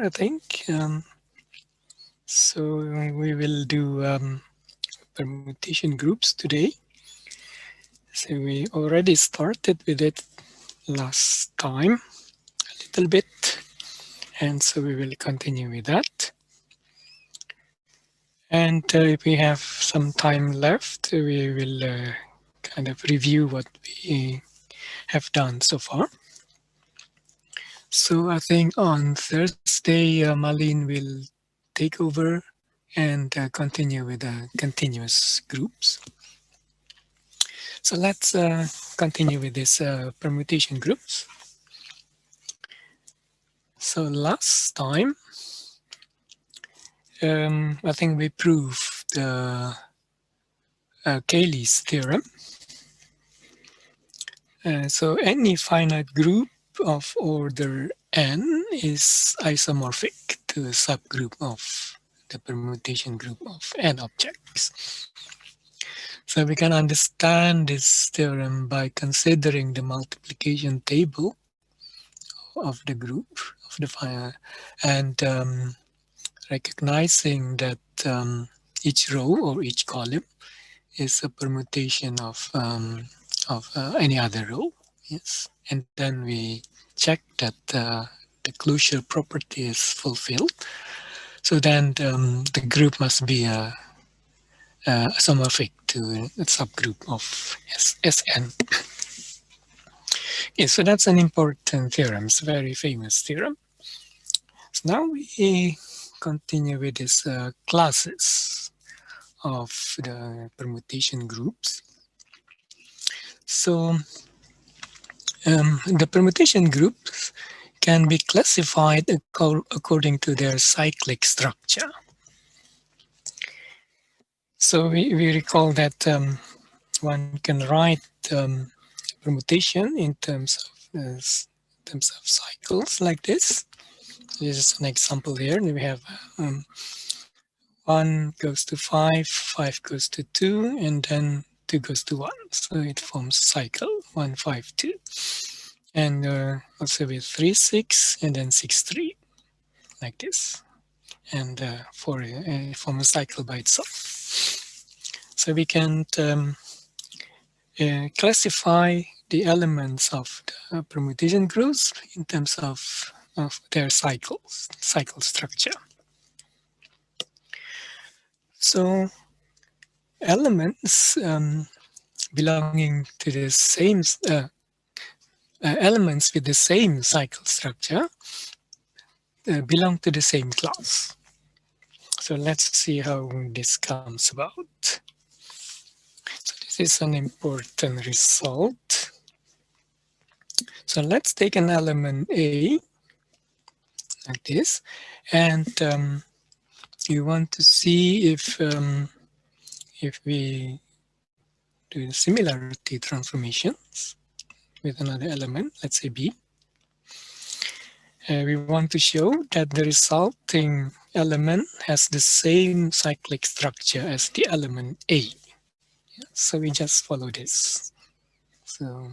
I think. So we will do permutation groups today. So we already started with it last time a little bit, and so we will continue with that. And if we have some time left, we will kind of review what we have done so far. So I think on Thursday, Malin will take over and continue with the continuous groups. So let's continue with this permutation groups. So last time, I think we proved Cayley's theorem. So any finite group of order n is isomorphic to a subgroup of the permutation group of n objects. So we can understand this theorem by considering the multiplication table of the group of the finite and recognizing that each row or each column is a permutation of any other row. Yes, and then we check that the closure property is fulfilled. So then the group must be isomorphic to a subgroup of Sn. Okay, so that's an important theorem. It's a very famous theorem. So now we continue with these classes of the permutation groups. So the permutation groups can be classified according to their cyclic structure. So we recall that one can write permutation in terms of cycles like this. This is an example here. We have 1 goes to 5, 5 goes to 2, and then 2 goes to 1. So it forms a cycle, 1, 5, 2. And also with 3, 6, and then 6, 3, like this. And form a cycle by itself. So we can classify the elements of the permutation groups in terms of their cycle structure. So elements belonging to the same elements with the same cycle structure belong to the same class. So let's see how this comes about. So this is an important result. So let's take an element A like this, and you want to see if we do similarity transformations with another element, let's say B. We want to show that the resulting element has the same cyclic structure as the element A. So we just follow this. So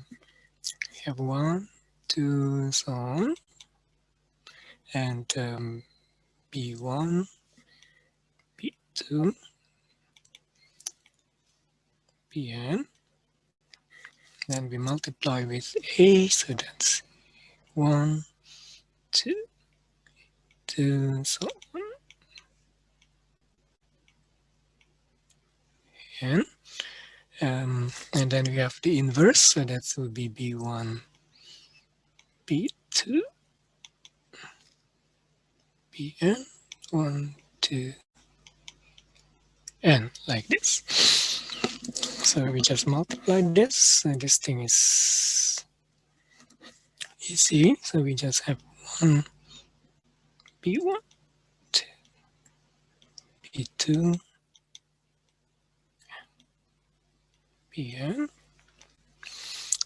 we have 1, 2, so on, and B1, B2, Bn. Then we multiply with A, so that's 1, 2, 2, so on. And then we have the inverse, so that will be B1, B2, Bn, 1, 2, n, like this. So we just multiply this, and this thing is easy. So we just have 1, B1, 2, B2, Bn.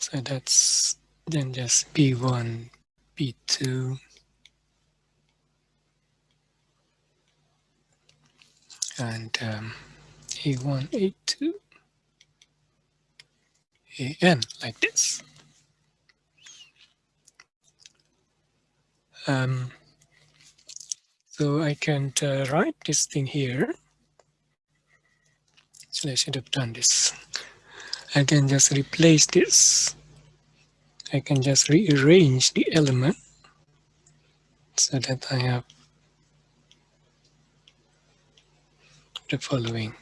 So that's then just B1, B2, and A1, A2, AN, like this. So I can write this thing here. So I should have done this. I can just replace this. I can just rearrange the element so that I have the following.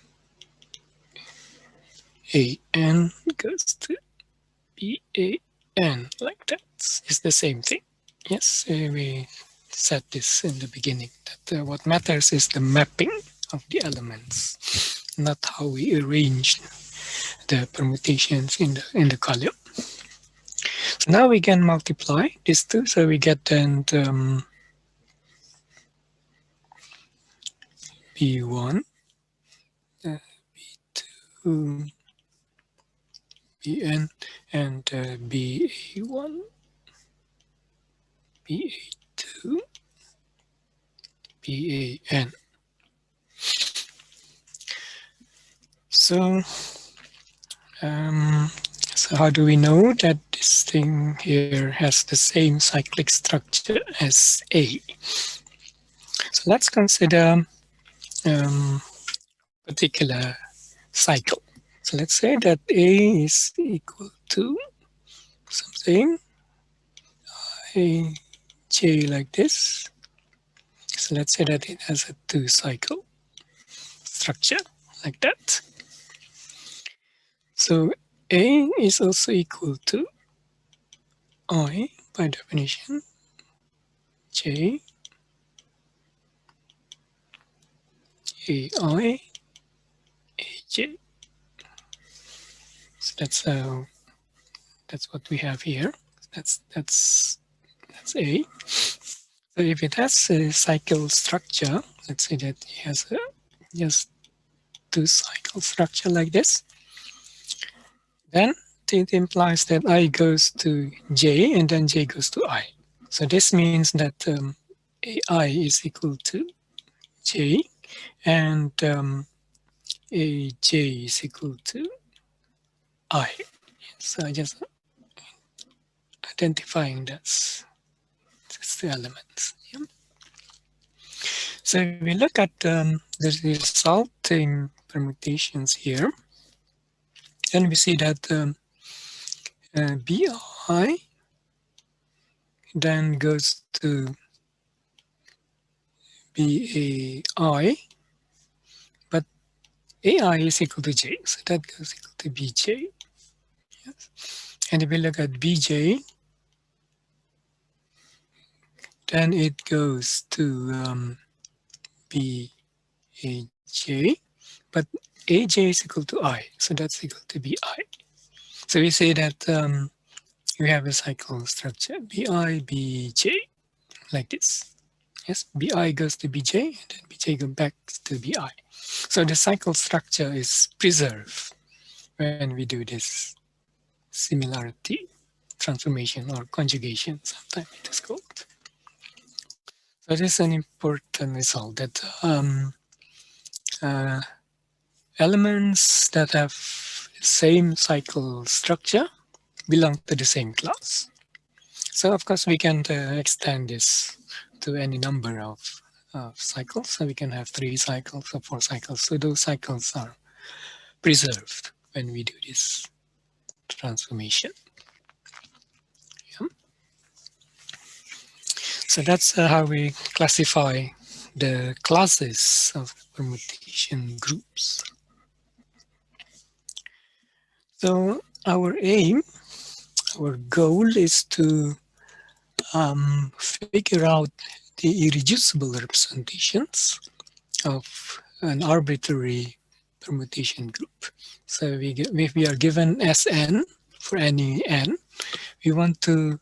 AN goes to BAN, like that. It's the same thing. Yes, we said this in the beginning, that what matters is the mapping of the elements, not how we arrange the permutations in the column. So now we can multiply these two, so we get then B1, B2, Bn, and Ba1, Ba2, Ban. So, so how do we know that this thing here has the same cyclic structure as A? So let's consider particular cycle. So let's say that A is equal to something J like this. So let's say that it has a 2-cycle structure like that. So A is also equal to I by definition, J, AI, AJ. So that's what we have here. That's A. So if it has a cycle structure, let's say that it has a just 2-cycle structure like this, then it implies that I goes to J and then J goes to I. So this means that AI is equal to J and AJ is equal to I. So just identifying that's the elements. Yeah. So if we look at the resulting permutations here, then we see that BI then goes to BAI, but AI is equal to J, so that goes equal to BJ. Yes. And if we look at BJ, then it goes to BAJ, but AJ is equal to I, so that's equal to BI. So we say that we have a cycle structure, BI, BJ, like this. Yes, BI goes to BJ, and then BJ goes back to BI. So the cycle structure is preserved when we do this similarity transformation or conjugation, sometimes it is called. So this is an important result that elements that have the same cycle structure belong to the same class. So of course we can extend this to any number of cycles. So we can have 3 cycles or 4 cycles. So those cycles are preserved when we do this transformation. Yeah. So that's how we classify the classes of permutation groups. So our aim, our goal is to figure out the irreducible representations of an arbitrary permutation group. So if we are given Sn for any n, we want to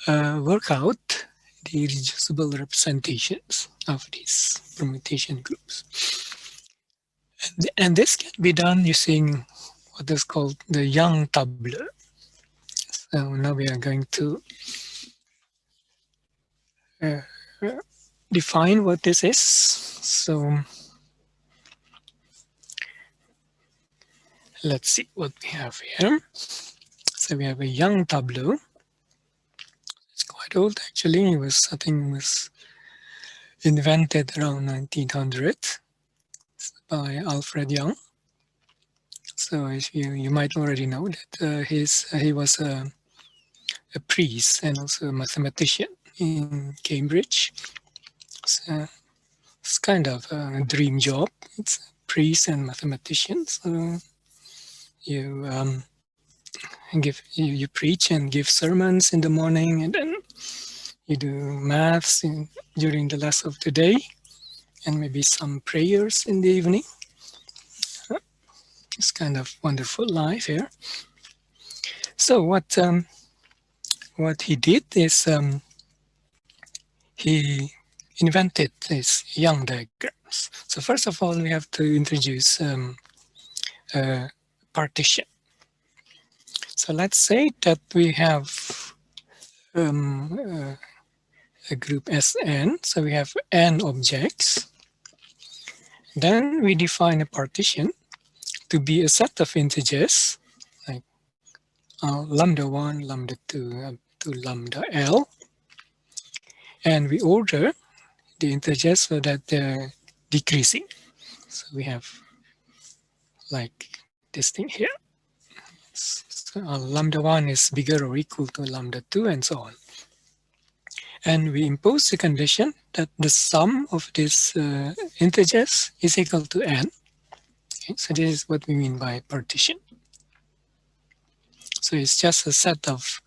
work out the irreducible representations of these permutation groups. And this can be done using what is called the Young tableau. So now we are going to define what this is. So let's see what we have here. So we have a Young tableau. It's quite old actually. It was, I think, it was invented around 1900 by Alfred Young. So if you might already know that he was a priest and also a mathematician in Cambridge. So it's kind of a dream job. It's a priest and mathematician. So you you preach and give sermons in the morning, and then you do maths during the rest of the day, and maybe some prayers in the evening. It's kind of wonderful life here. So what he did is he invented these Young diagrams. So first of all, we have to introduce partition. So let's say that we have a group Sn. So we have n objects. Then we define a partition to be a set of integers, like lambda1, lambda2, up to lambda L. And we order the integers so that they're decreasing. So we have like this thing here. So lambda1 is bigger or equal to lambda2 and so on. And we impose the condition that the sum of these integers is equal to n. Okay, so this is what we mean by partition. So it's just a set of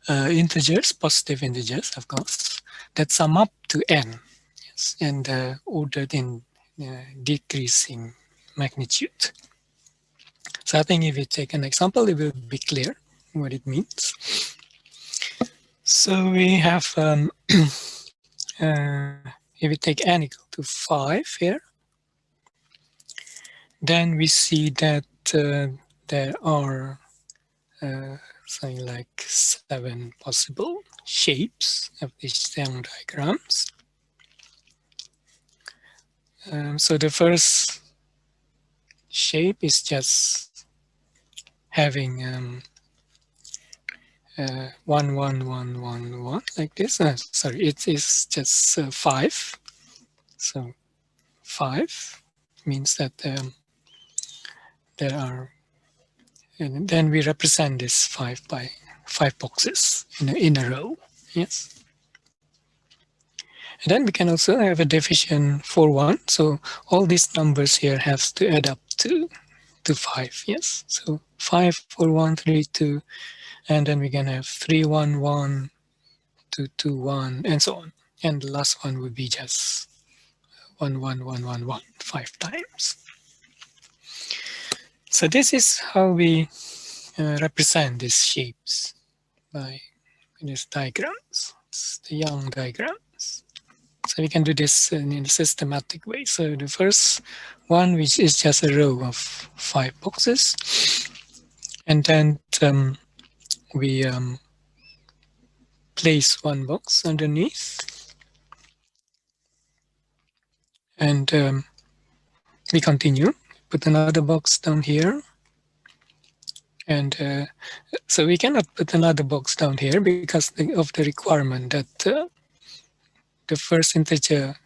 integers, positive integers, of course, that sum up to n, yes, and ordered in decreasing magnitude. So I think if you take an example, it will be clear what it means. So we have, if we take n equal to 5 here, then we see that there are something like 7 possible shapes of these Young diagrams. So the first shape is just having 1, 1, 1, 1, 1 like this. Sorry, it is just 5. So 5 means that there are, and then we represent this 5 by 5 boxes in a row. Yes. And then we can also have a division for 1. So all these numbers here have to add up to 5. Yes. So 5, 4, 1, 3, 2. And then we can have 3, 1, 1, 2, 2, 1, and so on. And the last one would be just 1, 1, 1, 1, 1, 5 times. So this is how we represent these shapes by these diagrams. It's the Young diagrams. So we can do this in a systematic way. So the first one, which is just a row of 5 boxes, and then we place 1 box underneath, and we continue. Put another box down here, and so we cannot put another box down here because of the requirement that the first integer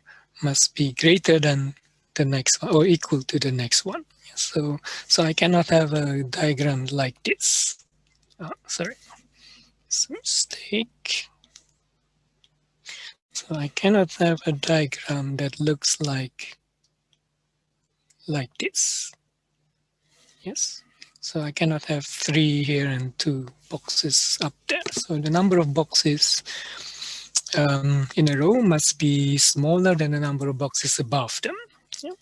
must be greater than the next one or equal to the next one. So I cannot have a diagram like this. Sorry, it's a mistake. So I cannot have a diagram that looks like this. Yes. So I cannot have 3 here and 2 boxes up there. So the number of boxes in a row must be smaller than the number of boxes above them. Yeah.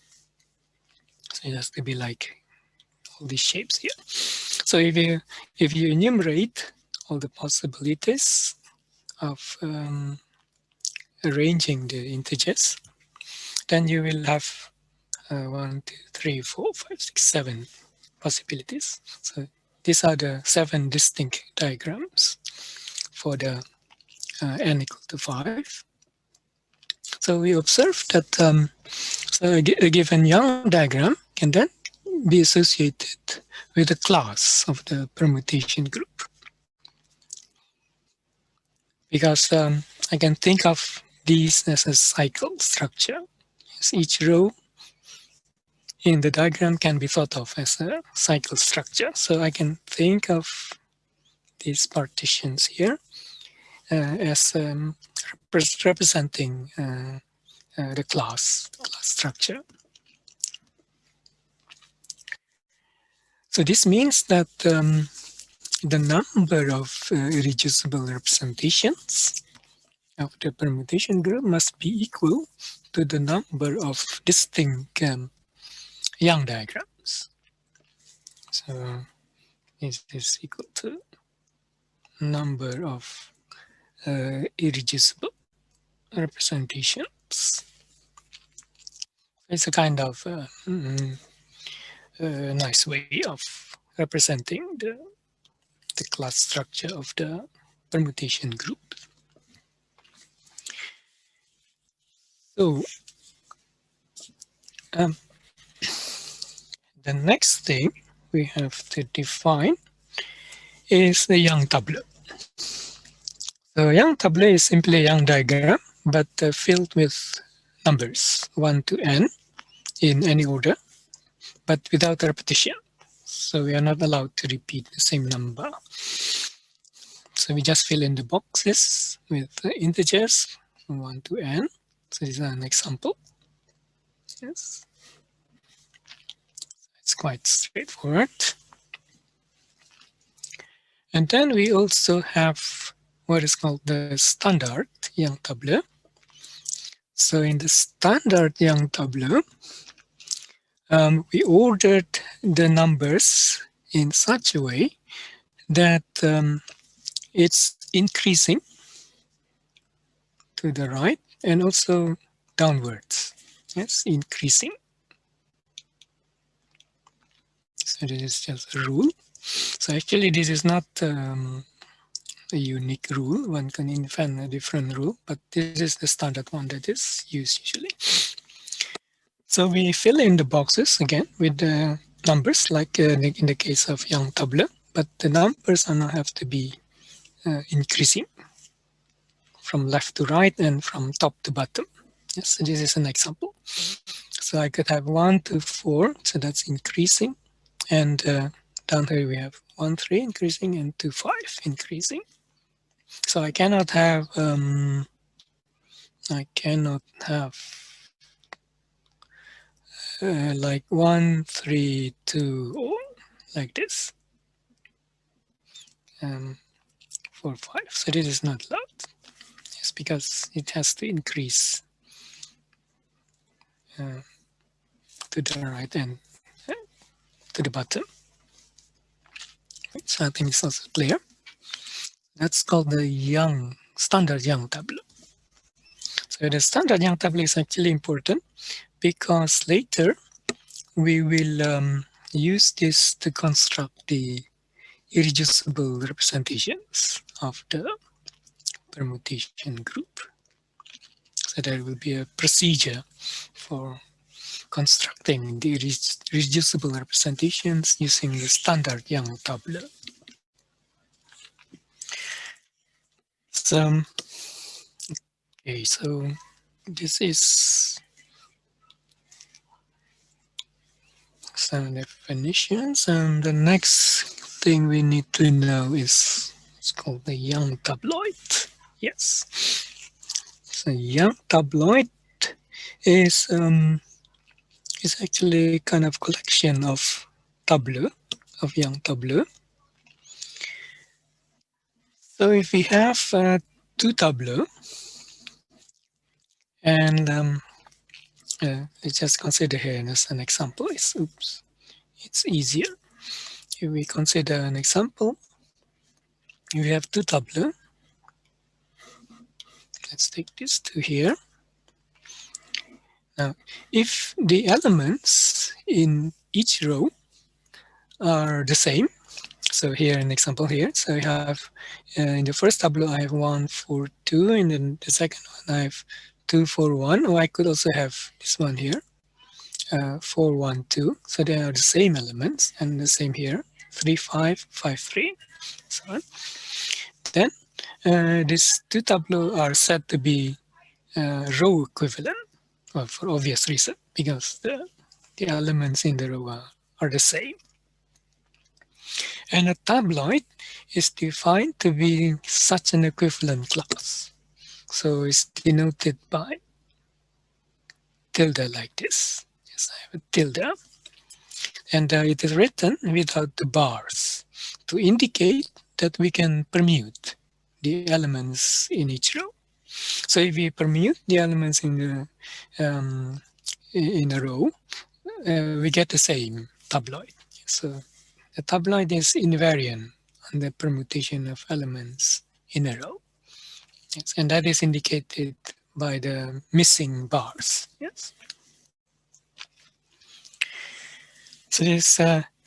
So it has to be like all these shapes here. So if you enumerate all the possibilities of arranging the integers, then you will have 1, 2, 3, 4, 5, 6, 7 possibilities. So these are the 7 distinct diagrams for the n equal to 5. So we observe that so a given Young diagram can then be associated with a class of the permutation group. Because I can think of these as a cycle structure. Yes, each row in the diagram can be thought of as a cycle structure. So I can think of these partitions here as representing the class structure. So this means that the number of irreducible representations of the permutation group must be equal to the number of distinct Young diagrams. So this is equal to number of irreducible representations. It's a kind of nice way of representing the class structure of the permutation group. So the next thing we have to define is the Young tableau. So Young tableau is simply a Young diagram, but filled with numbers 1 to n in any order, but without repetition. So we are not allowed to repeat the same number. So we just fill in the boxes with integers from 1 to n. So this is an example. Yes. It's quite straightforward. And then we also have what is called the standard Young tableau. So in the standard Young tableau, we ordered the numbers in such a way that it's increasing to the right and also downwards. Yes, increasing. So this is just a rule. So actually this is not a unique rule. One can invent a different rule, but this is the standard one that is used usually. So we fill in the boxes again with the numbers, like in the case of Young tableau, but the numbers are not have to be increasing from left to right and from top to bottom. Yes, so this is an example. So I could have 1 to 4, so that's increasing, and down here we have 1, 3 increasing and 2, 5 increasing. So I cannot have like 1, 3, 2, or like this. 4, 5. So this is not allowed. Yes, because it has to increase to the right and to the bottom. So I think it's also clear. That's called the standard Young tableau. So the standard Young tableau is actually important because later we will use this to construct the irreducible representations of the permutation group. So there will be a procedure for constructing the irreducible representations using the standard Young tableau. So, okay, so this is some definitions, and the next thing we need to know is it's called the Young tabloid. Yes. So Young tabloid is actually kind of collection of tableaux, of Young tableaux. So if we have 2 tableaux, and let's just consider here as an example. It's easier. If we consider an example, we have 2 tableaux. Let's take this 2 here. Now, if the elements in each row are the same, so here an example here. So I have in the first tableau I have 1, 4, 2, and then the second one I have 2, 4, 1. Or I could also have this one here, 4, 1, 2. So they are the same elements, and the same here, 3, 5, 5, 3. So on. Then these 2 tableaux are said to be row equivalent, well, for obvious reason, because the elements in the row are the same. And a tabloid is defined to be such an equivalent class. So it's denoted by tilde like this. Yes, I have a tilde. And it is written without the bars to indicate that we can permute the elements in each row. So if we permute the elements in a row, we get the same tabloid. So the tabloid is invariant on the permutation of elements in a row. Yes, and that is indicated by the missing bars. Yes. So this,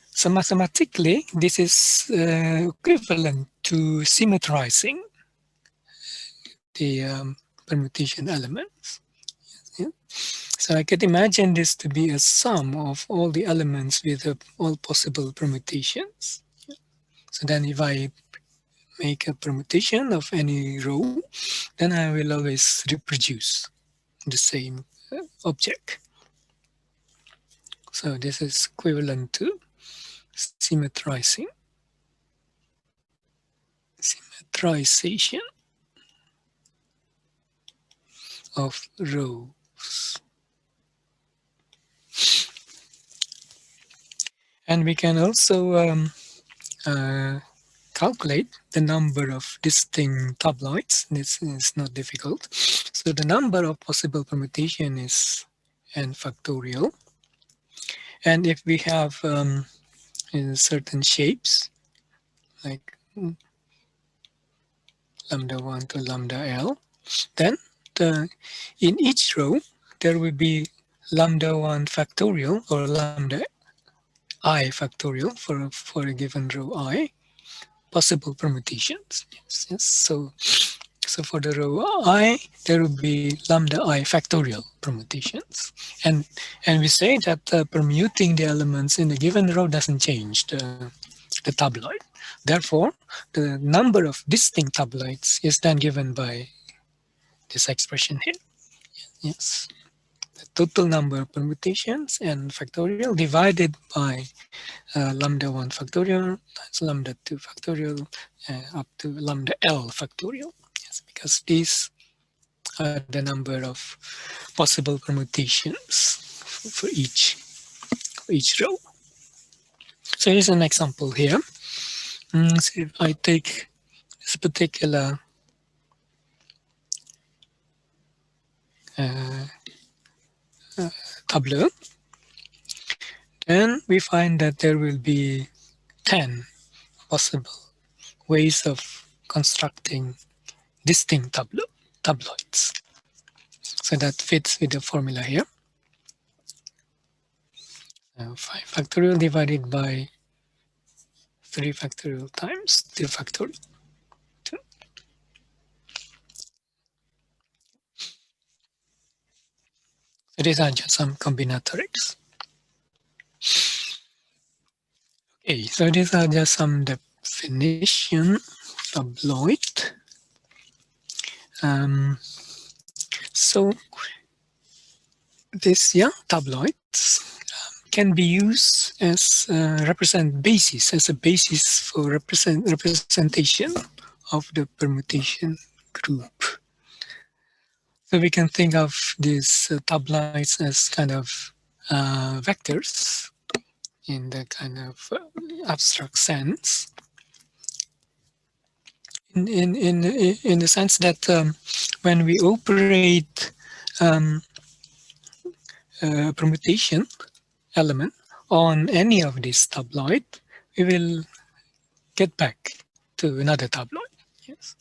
so mathematically, this is equivalent to symmetrizing the permutation elements. Yeah. So I could imagine this to be a sum of all the elements with all possible permutations. So then if I make a permutation of any row, then I will always reproduce the same object. So this is equivalent to symmetrization of rows. And we can also calculate the number of distinct tabloids. This is not difficult. So the number of possible permutation is n factorial. And if we have in certain shapes, like lambda 1 to lambda L, then in each row, there will be lambda 1 factorial or lambda I factorial for a given row I, possible permutations. Yes, yes. So for the row I, there will be lambda I factorial permutations. And we say that permuting the elements in a given row doesn't change the tabloid. Therefore, the number of distinct tabloids is then given by this expression here. Yes. The total number of permutations and factorial divided by lambda 1 factorial times lambda 2 factorial up to lambda L factorial. Yes, because these are the number of possible permutations for each row. So here's an example here. So if I take this particular tableau, then we find that there will be 10 possible ways of constructing distinct tabloids. So that fits with the formula here. 5 factorial divided by 3 factorial times 2 factorial. 2. So these are just some combinatorics. Okay, so these are just some definition tabloid. So these tabloids can be used as as a basis for representation of the permutation group. So we can think of these tabloids as kind of vectors in the kind of abstract sense. In the sense that when we operate permutation element on any of these tabloid, we will get back to another tabloid. Yes.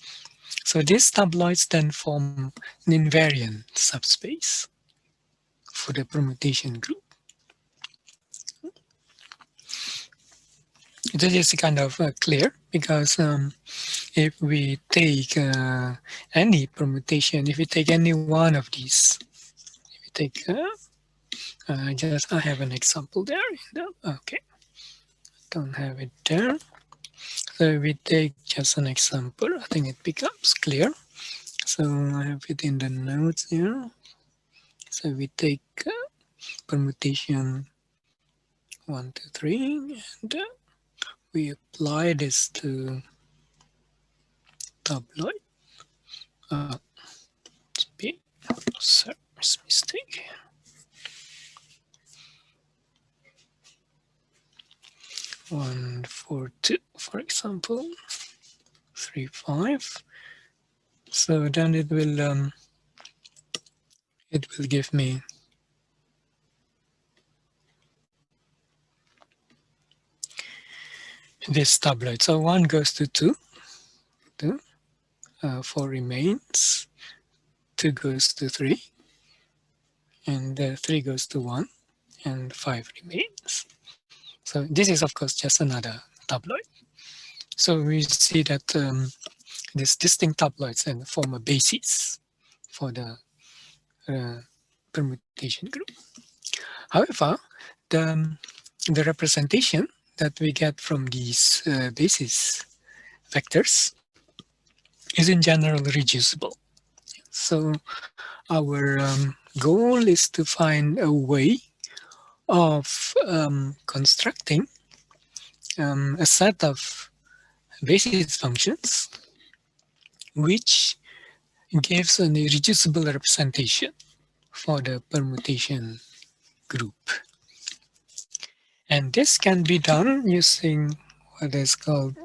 So these tabloids then form an invariant subspace for the permutation group. This is kind of clear because if we take any permutation, if we take any one of these, if we take I have an example there. Okay, don't have it there. So we take just an example. I think it becomes clear. So I have it in the notes here. So we take permutation 1, 2, 3, and we apply this to tabloid. Sorry, mistake. 1, 4, 2, for example, 3, 5. So then it will give me this tabloid. So 1 goes to 2, 4 remains, 2 goes to 3, and 3 goes to 1, and 5 remains. So this is, of course, just another tabloid. So we see that these distinct tabloids and form a basis for the permutation group. However, the representation that we get from these basis vectors is in general reducible. So our goal is to find a way of constructing a set of basis functions which gives an irreducible representation for the permutation group. And this can be done using what is called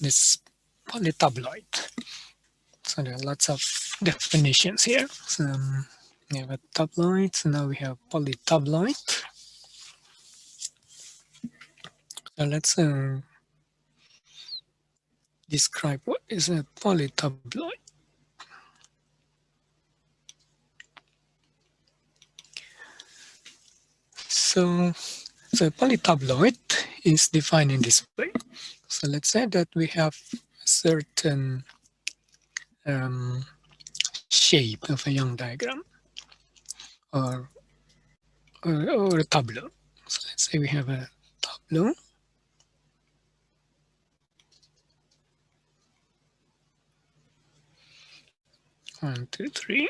this polytabloid. So there are lots of definitions here. So we have a tabloid, so now we have polytabloid. So let's describe what is a polytabloid. So a polytabloid is defined in this way. So let's say that we have a certain shape of a Young diagram or a tableau. So let's say we have a tableau. One, two, three,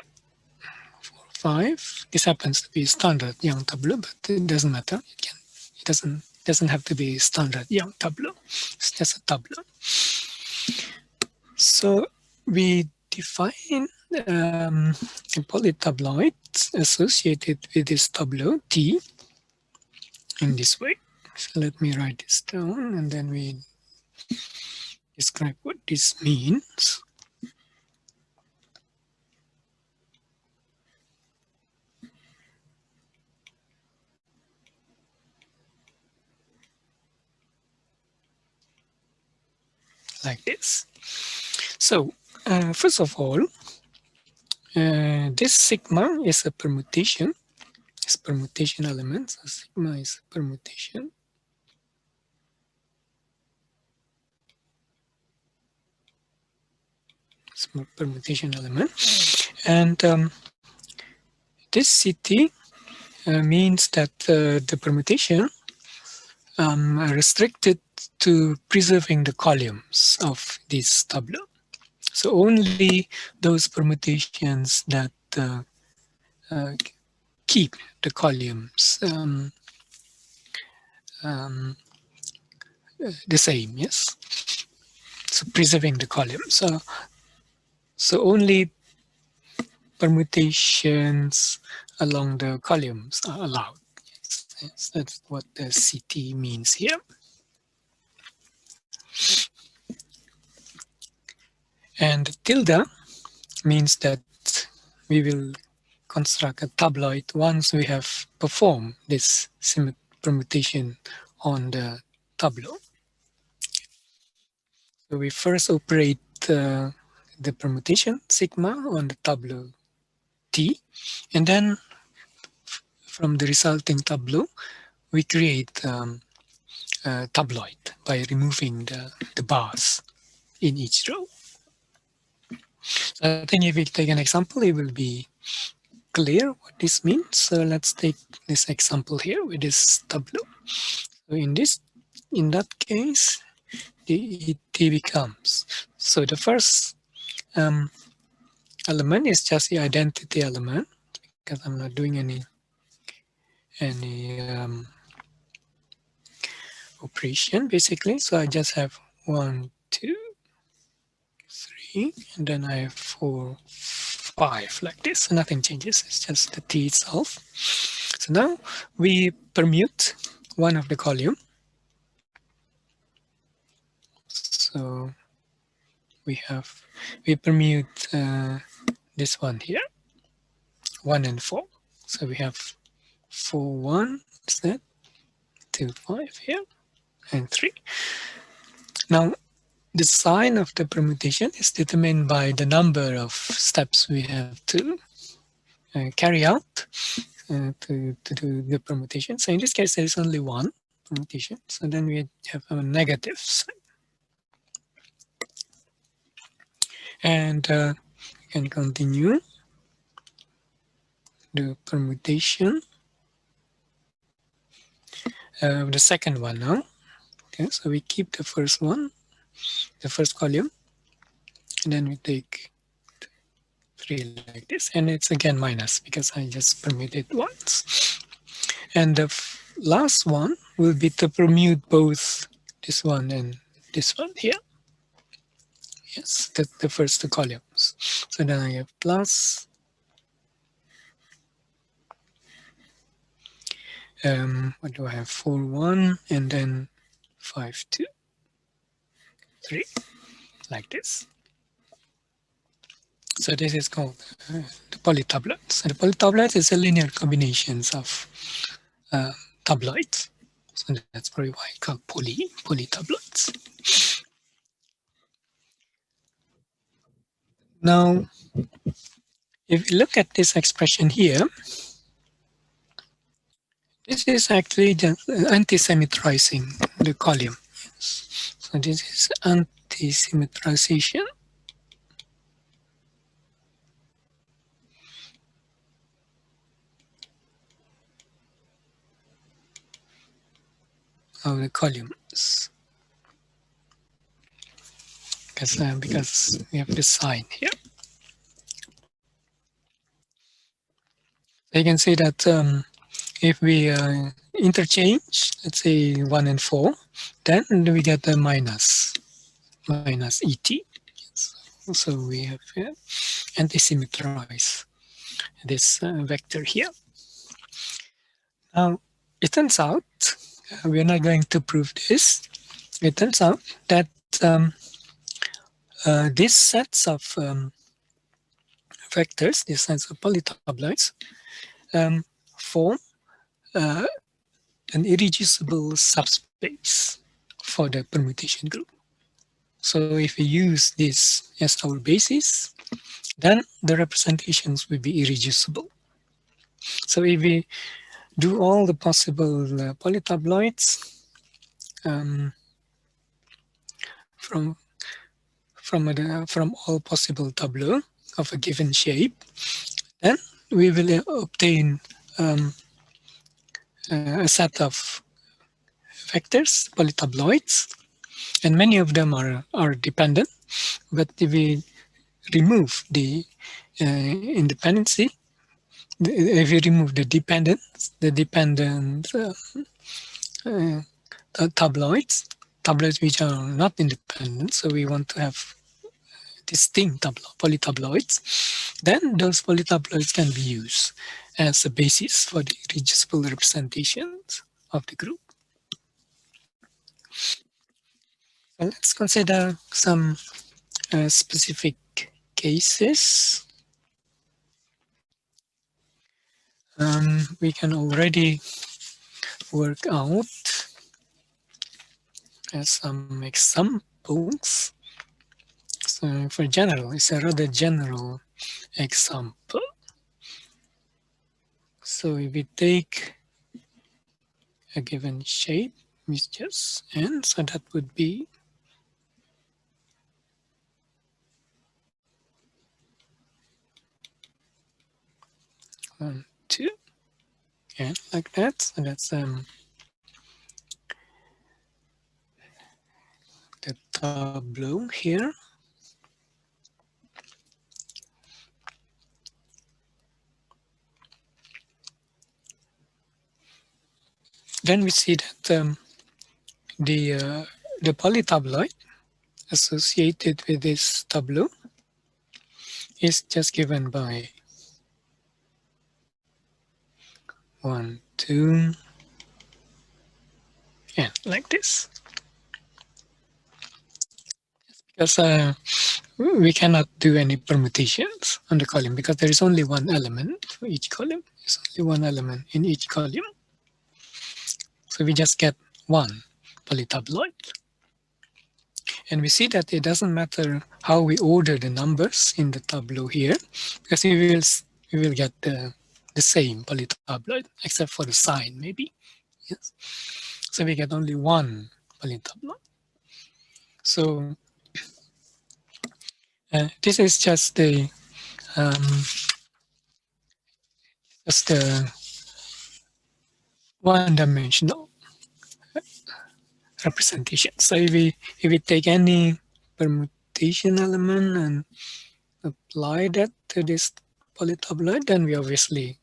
4, 5. This happens to be standard Young tableau, but it doesn't matter. It doesn't have to be standard Young tableau. It's just a tableau. So we define a polytabloid associated with this tableau T in this way. So let me write this down and then we describe what this means. Like this. So first of all, this sigma is a permutation. It's permutation element. So sigma is a permutation. It's a permutation element. And this CT means that the permutation are restricted to preserving the columns of this tableau. So only those permutations that keep the columns the same, yes? So preserving the columns. So only permutations along the columns are allowed. Yes, that's what the CT means here. And tilde means that we will construct a tabloid once we have performed this permutation on the tableau. So we first operate the permutation sigma on the tableau T, and then from the resulting tableau, we create a tabloid by removing the bars in each row. So I think if we take an example, it will be clear what this means. So let's take this example here with this tableau. So in that case, it becomes, so the first element is just the identity element, because I'm not doing any operation basically. So I just have 1, 2, 3, and then I have 4, 5 like this. So nothing changes. It's just the T itself. So now we permute one of the column. So we permute this one here, 1 and 4. So we have 4, 1, is that 2, 5 here, and 3. Now the sign of the permutation is determined by the number of steps we have to carry out to do the permutation. So in this case, there is only one permutation. So then we have a negative sign. And we can continue the permutation. The second one now. Okay, so we keep the first one, the first column, and then we take 3 like this, and it's again minus because I just permuted once. And the last one will be to permute both this one and this one here. Yes, the first two columns. So then I have plus what do I have? 4, 1, and then 5, 2, 3, like this. So this is called the polytabloids. So the polytabloids is a linear combinations of tabloids. So that's probably why I call polytabloids. Now, if you look at this expression here, this is actually just anti-symmetrizing the column. So this is anti-symmetrization of the columns. Because we have this sign here. So you can see that if we interchange, let's say 1 and 4, then we get a minus ET. So we have anti-symmetrize this vector here. Now, it turns out, we're not going to prove this. It turns out that these sets of vectors, these sets of polytabloids, form an irreducible subspace for the permutation group. So if we use this as our basis, then the representations will be irreducible. So if we do all the possible polytabloids from all possible tableaux of a given shape, then we will obtain a set of vectors, polytabloids, and many of them are dependent. But if we remove the independency, if we remove the dependent tabloids which are not independent, so we want to have distinct polytabloids, then those polytabloids can be used as a basis for the irreducible representations of the group. Well, let's consider some specific cases. We can already work out some examples. So for general, it's a rather general example. So if we take a given shape, which just n, so that would be one, two, and like that. So that's the tableau here. then we see that the polytabloid associated with this tableau is just given by 1, 2, and like this. Because we cannot do any permutations on the column because there is only one element for each column. There's only one element in each column. So we just get one polytabloid. And we see that it doesn't matter how we order the numbers in the tableau here, because we will get the same polytabloid, except for the sign maybe. Yes. So we get only one polytabloid. So this is just the one-dimensional representation. So if we take any permutation element and apply that to this polytabloid, then we obviously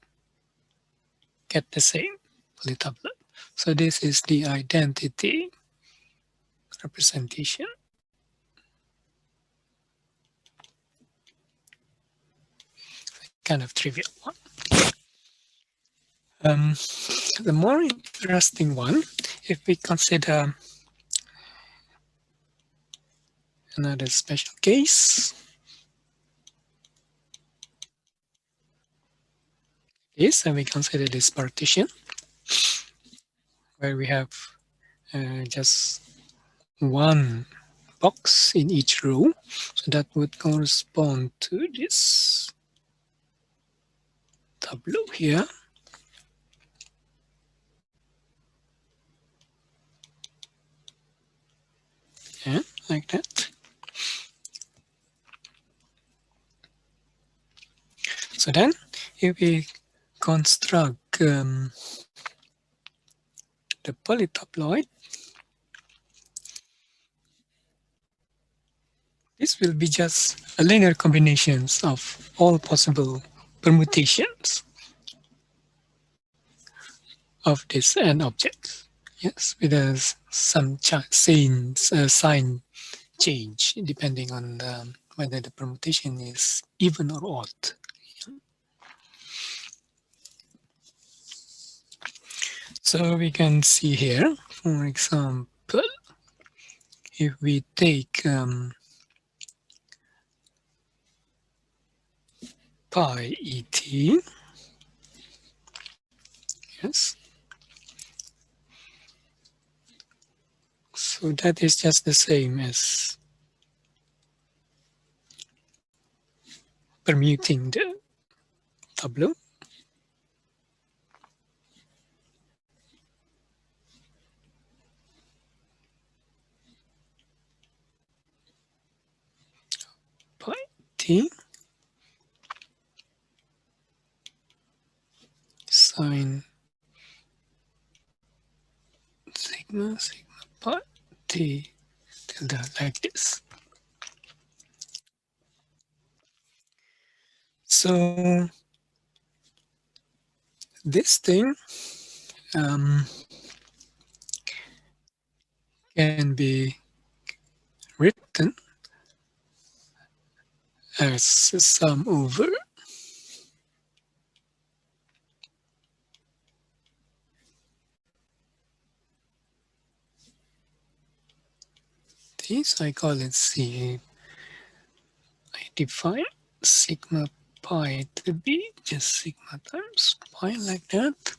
get the same polytabloid. So this is the identity representation. Kind of trivial one. The more interesting one, if we consider another special case, is, and we consider this partition, where we have just one box in each row. So that would correspond to this tableau here. And like that. So then, if we construct the polytabloid, this will be just a linear combinations of all possible permutations of this n objects. Yes, with some sign change depending on whether the permutation is even or odd. So we can see here, for example, if we take pi et, yes, so that is just the same as permuting the tableau. Pi t sine sigma pi t tilde like this. So this thing can be written as sum over this. I call it C. I define sigma pi to be just sigma times pi like that.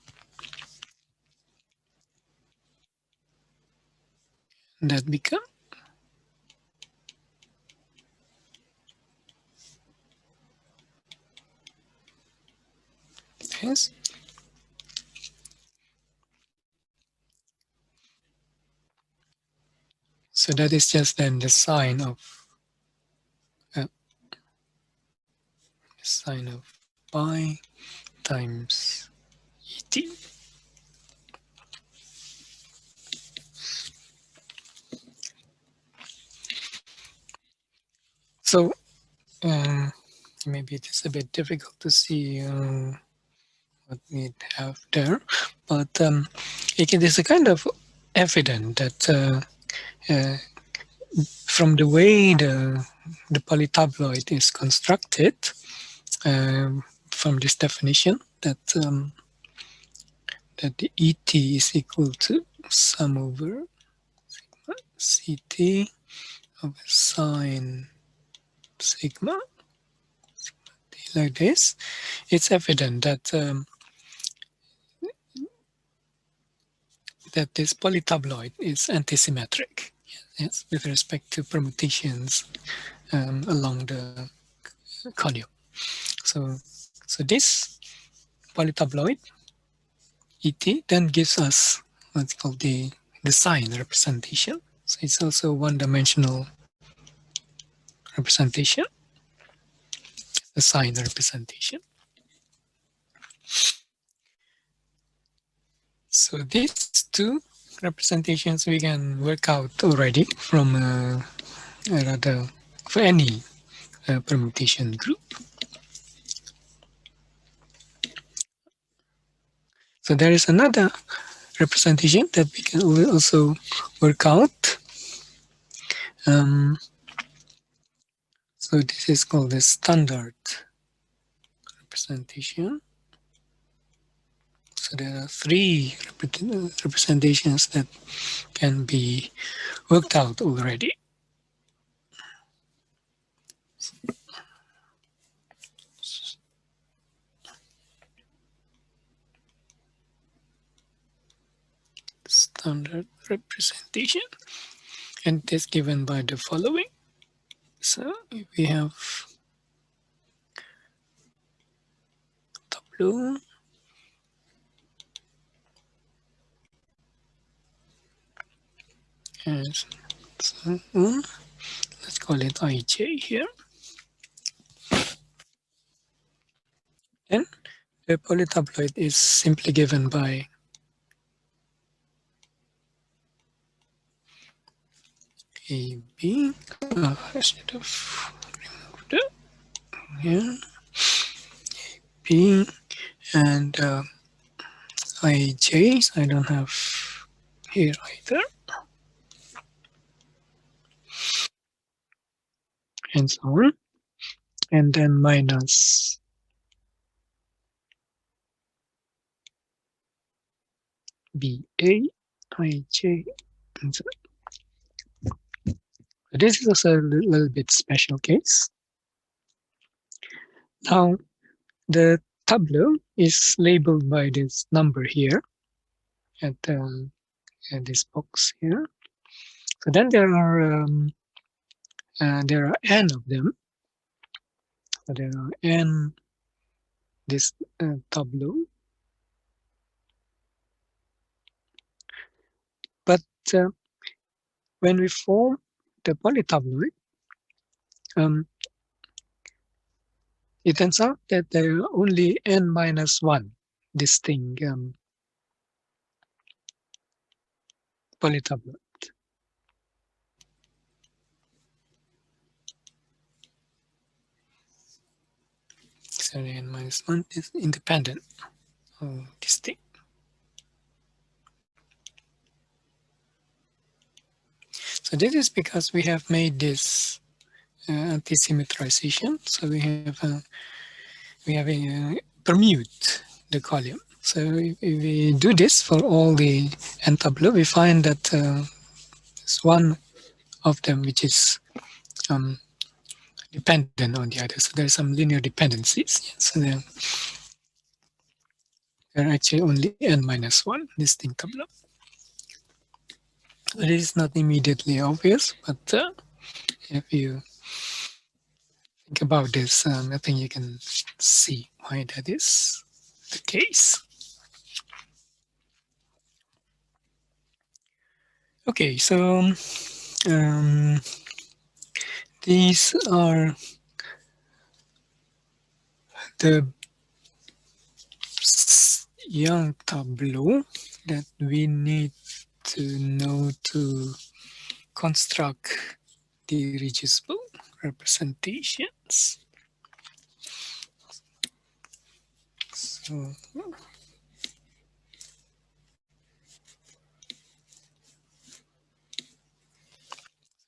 That become this. So that is just then the sign of pi times et. So maybe it is a bit difficult to see what we have there, but it is a kind of evident that from the way the polytabloid is constructed, from this definition, that the ET is equal to sum over CT of sine sigma t like this. It's evident that this polytabloid is antisymmetric, yes, with respect to permutations along the conium. So this polytabloid ET then gives us what's called the sign representation. So it's also one-dimensional representation, the sign representation. So these two representations we can work out already from rather for any permutation group. So there is another representation that we can also work out. So this is called the standard representation. So there are three representations that can be worked out already. Standard representation, and it is given by the following. So we have tableau, and so on. Let's call it ij here. Then the polytabloid is simply given by AB. I should have removed it here. B and ij. I don't have here either. And so on. And then minus BA, ij, and so this is also a little bit special case. Now, the tableau is labeled by this number here at this box here. So then there are n of them. So there are n this tableau. But when we form the polytabloid, it turns out that there are only n minus 1 distinct polytabloid. So n minus 1 is independent or distinct. So this is because we have made this anti-symmetrization. So we have a permute the column. So if we do this for all the n tableau, we find that there's one of them which is dependent on the other. So there are some linear dependencies. Yeah. So there are actually only n minus 1 distinct tableau. It is not immediately obvious, but if you think about this, I think you can see why that is the case. Okay, so these are the young tableau that we need to know to construct the reducible representations. So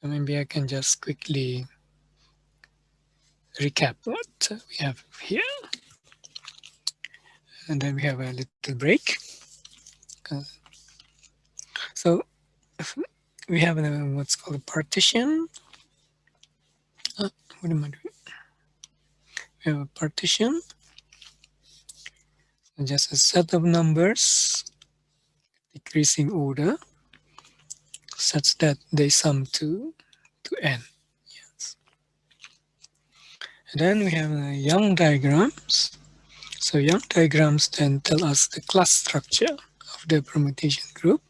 So maybe I can just quickly recap what we have here. And then we have a little break. So we have what's called a partition. What am I doing? We have a partition, just a set of numbers, decreasing order, such that they sum to n. Yes. And then we have Young diagrams. So Young diagrams then tell us the class structure of the permutation group.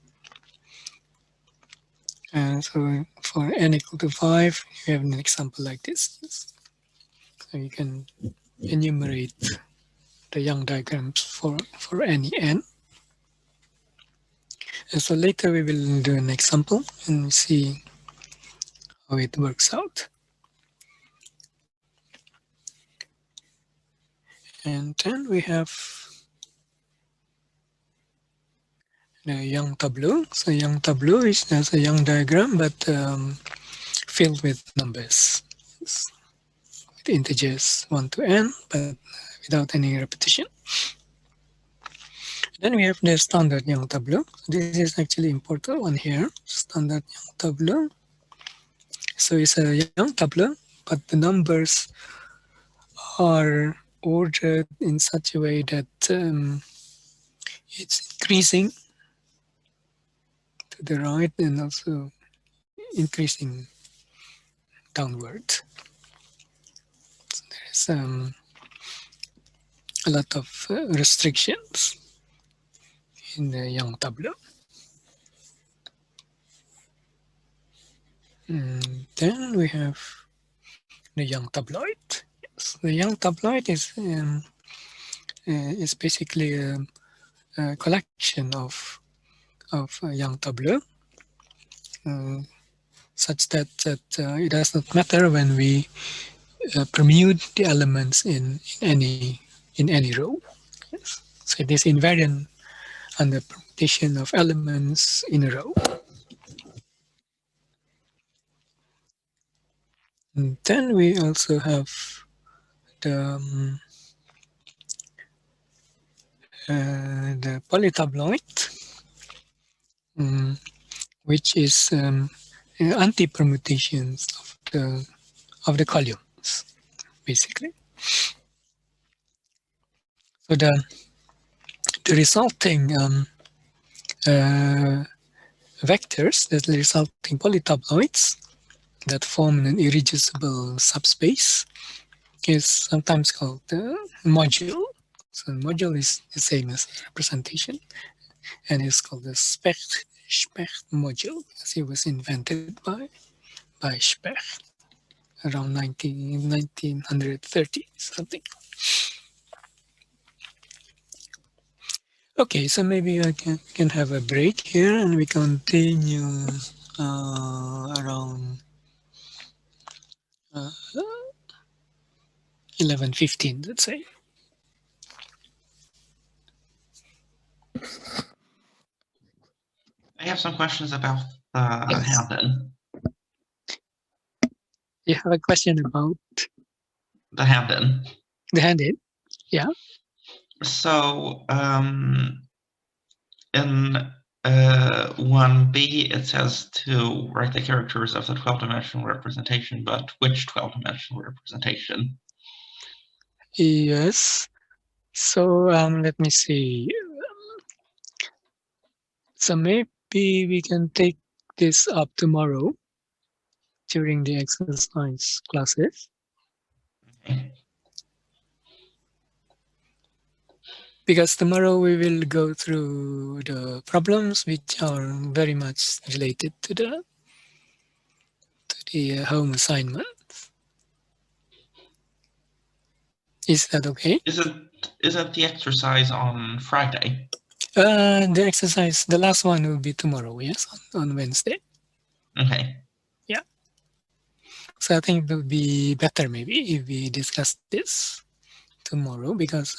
And so for n equal to 5, you have an example like this. So you can enumerate the Young diagrams for any n. And so later we will do an example and see how it works out. And then we have the Young tableau. So Young tableau is just a Young diagram, but filled with numbers, with integers 1 to n, but without any repetition. Then we have the standard Young tableau. This is actually important one here, standard Young tableau. So it's a Young tableau, but the numbers are ordered in such a way that it's increasing to the right and also increasing downward. So there's a lot of restrictions in the Young tableau. And then we have the Young tabloid. Yes, the Young tabloid is basically a collection of Young tableau, such that it does not matter when we permute the elements in any row. Yes. So it is invariant under permutation of elements in a row. And then we also have the polytabloid, which is anti-permutations of the columns, basically. So the resulting vectors, the resulting polytabloids that form an irreducible subspace, is sometimes called the module. So module is the same as representation, and it's called the Specht module, because it was invented by Specht around 1930 something. Okay, so maybe I can have a break here and we continue around 11:15, let's say. I have some questions about the Yes. hand-in. You have a question about The hand-in. the hand-in? Yeah. So in 1b, it says to write the characters of the 12-dimensional representation, but which 12-dimensional representation? Yes. So let me see. So maybe we can take this up tomorrow during the exercise classes. Okay. Because tomorrow we will go through the problems which are very much related to the home assignment. Is that okay? Isn't the exercise on Friday? The exercise, the last one will be tomorrow, yes, on Wednesday. Okay. Yeah. So I think it will be better maybe if we discuss this tomorrow, because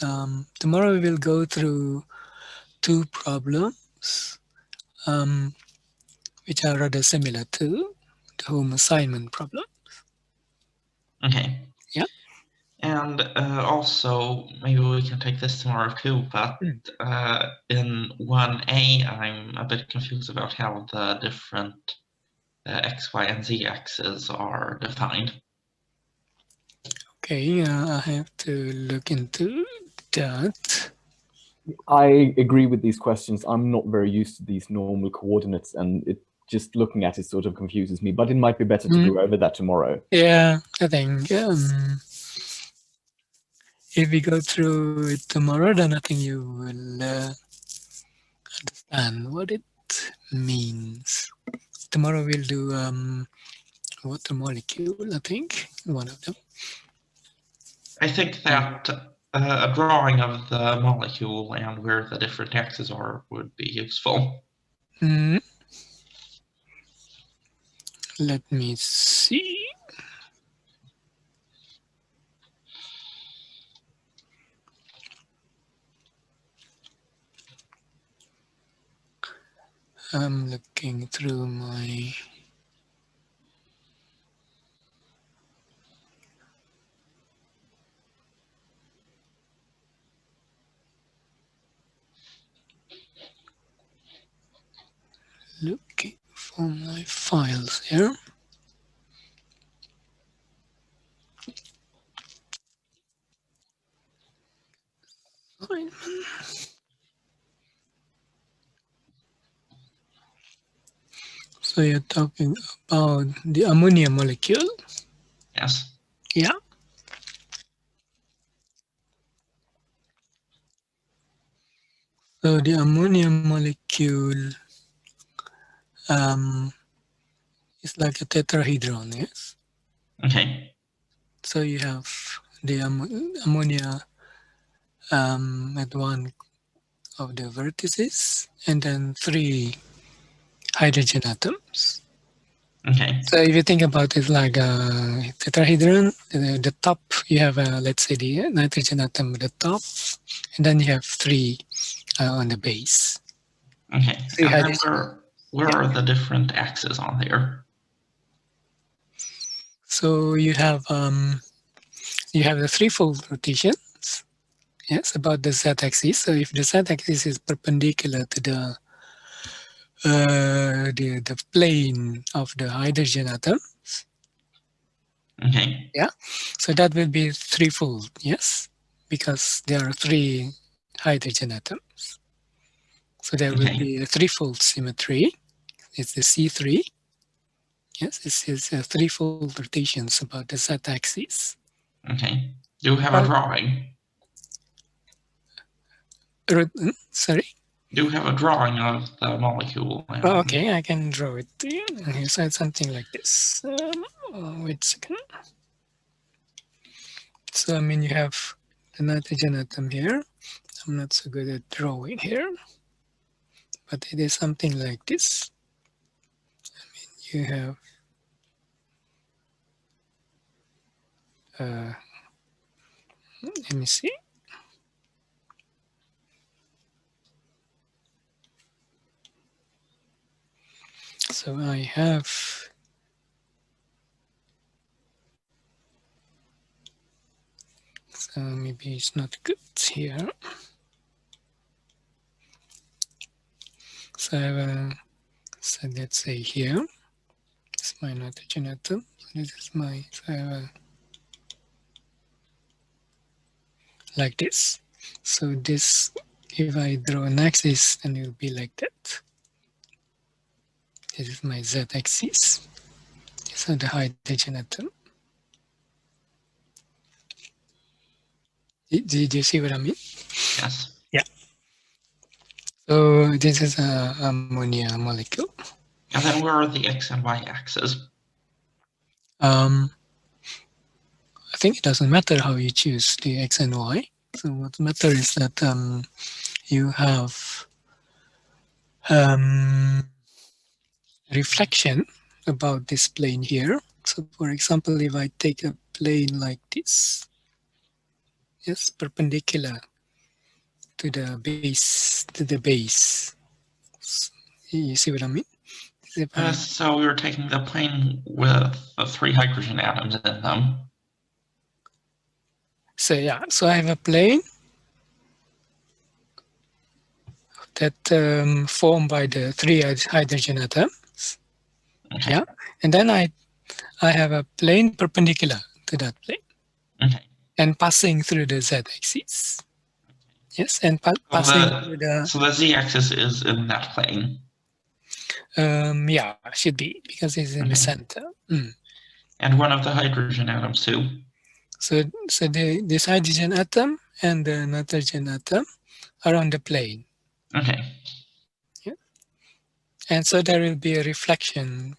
tomorrow we will go through two problems which are rather similar to the home assignment problem. Okay. Yeah. And also, maybe we can take this tomorrow too, but in 1A, I'm a bit confused about how the different X, Y, and Z axes are defined. Okay, I have to look into that. I agree with these questions. I'm not very used to these normal coordinates, and it just looking at it sort of confuses me, but it might be better to go over that tomorrow. Yeah, I think if we go through it tomorrow, then I think you will understand what it means. Tomorrow we'll do water molecule, I think, one of them. I think that a drawing of the molecule and where the different axes are would be useful. Let me see. I'm looking through my files here. So you're talking about the ammonia molecule? Yes. Yeah. So the ammonia molecule is like a tetrahedron, yes? Okay. So you have the ammonia at one of the vertices, and then 3 hydrogen atoms. Okay. So if you think about it like a tetrahedron, the top you have, let's say, the nitrogen atom at the top, and then you have 3 on the base. Okay. 3 and hydrogen. then where are the different axes on there? So you have the threefold rotations, yes, about the z-axis. So if the z-axis is perpendicular to the plane of the hydrogen atom, Okay. yeah, so that will be threefold, yes, because there are 3 hydrogen atoms. So there will be a threefold symmetry. It's the C3. Yes, this is a threefold rotations about the z-axis. Okay. Do you have a drawing? Sorry? Do you have a drawing of the molecule? Oh, okay, I can draw it to you. Here's something like this. Wait a second. So, I mean, you have the nitrogen atom here. I'm not so good at drawing here, but it is something like this. I mean, you have let me see. So I have so maybe it's not good here. So I have so let's say here, it's my nitrogen atom. So this is my, so I have like this. So this, if I draw an axis, then it will be like that. This is my z-axis. These are the hydrogen atom. Did you see what I mean? Yes. Yeah. So this is a ammonia molecule. And then where are the X and Y axes? I think it doesn't matter how you choose the X and Y. So what matters is that you have reflection about this plane here. So for example, if I take a plane like this, yes, perpendicular to the base, you see what I mean? So you're taking the plane with the 3 hydrogen atoms in them. So yeah, so I have a plane that formed by the 3 hydrogen atoms. Okay. Yeah, and then I have a plane perpendicular to that plane. Okay. And passing through the z-axis. Yes, and passing through the... So the z-axis is in that plane. Yeah, should be, because it's in the center. And one of the hydrogen atoms too. So this hydrogen atom and the nitrogen atom are on the plane. Okay. Yeah. And so there will be a reflection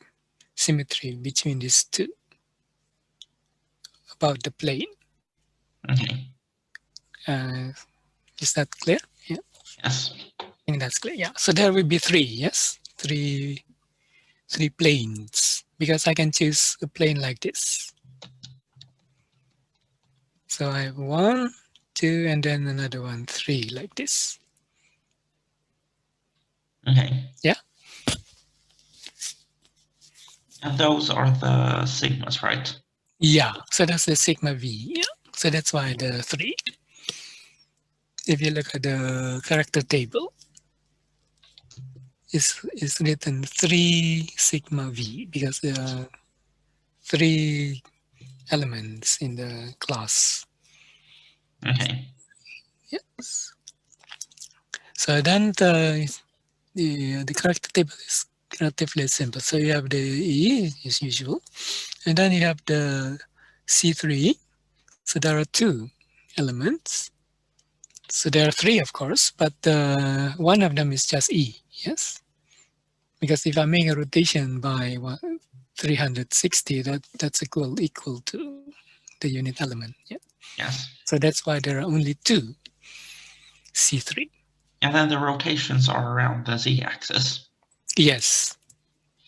symmetry between these two about the plane. Okay. Is that clear? Yeah. Yes. I think that's clear. Yeah. So there will be 3. Yes, three planes, because I can choose a plane like this. So I have 1, 2, and then another one, 3, like this. Okay. Yeah. And those are the sigmas, right? Yeah. So that's the sigma V. Yeah. So that's why the 3. If you look at the character table, it's written 3 sigma V, because there are 3 elements in the class. Okay. Yes. So then the character table is relatively simple. So you have the E as usual, and then you have the C3. So there are 2 elements. So there are 3, of course, but one of them is just E. Yes, because if I make a rotation by 360, that's equal to the unit element. Yeah. Yes. So that's why there are only 2 C3. And then the rotations are around the z-axis. Yes.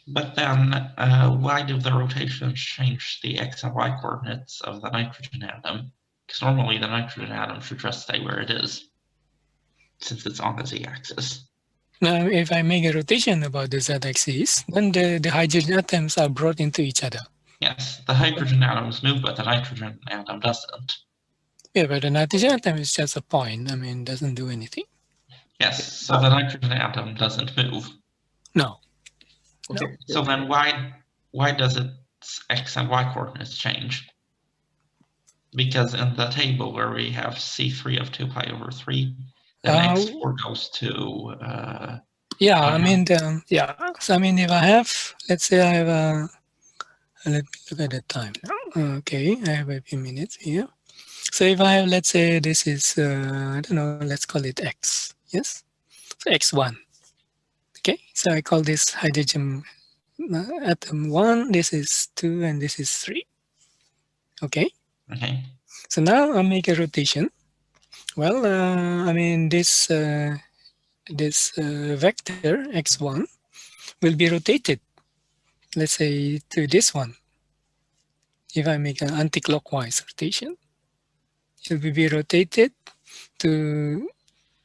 But then why do the rotations change the x and y coordinates of the nitrogen atom? Because normally the nitrogen atom should just stay where it is, since it's on the z-axis. Now, if I make a rotation about the z-axis, then the hydrogen atoms are brought into each other. Yes, the hydrogen atoms move, but the nitrogen atom doesn't. Yeah, but the nitrogen atom is just a point. I mean, doesn't do anything. Yes, so the nitrogen atom doesn't move. No. Okay. No. So then why does its x and y coordinates change? Because in the table where we have C3 of 2 pi over 3, then x4 goes to... yeah, I mean, yeah. So I mean, if I have, let's say I have a... Let me look at the time now. Okay, I have a few minutes here. So if I have, let's say this is, I don't know, let's call it X. Yes? So X1. Okay, so I call this hydrogen atom 1, this is 2, and this is 3. Okay. Okay. So now I make a rotation. Well, I mean, this vector x1 will be rotated, let's say, to this one. If I make an anti-clockwise rotation, it will be rotated to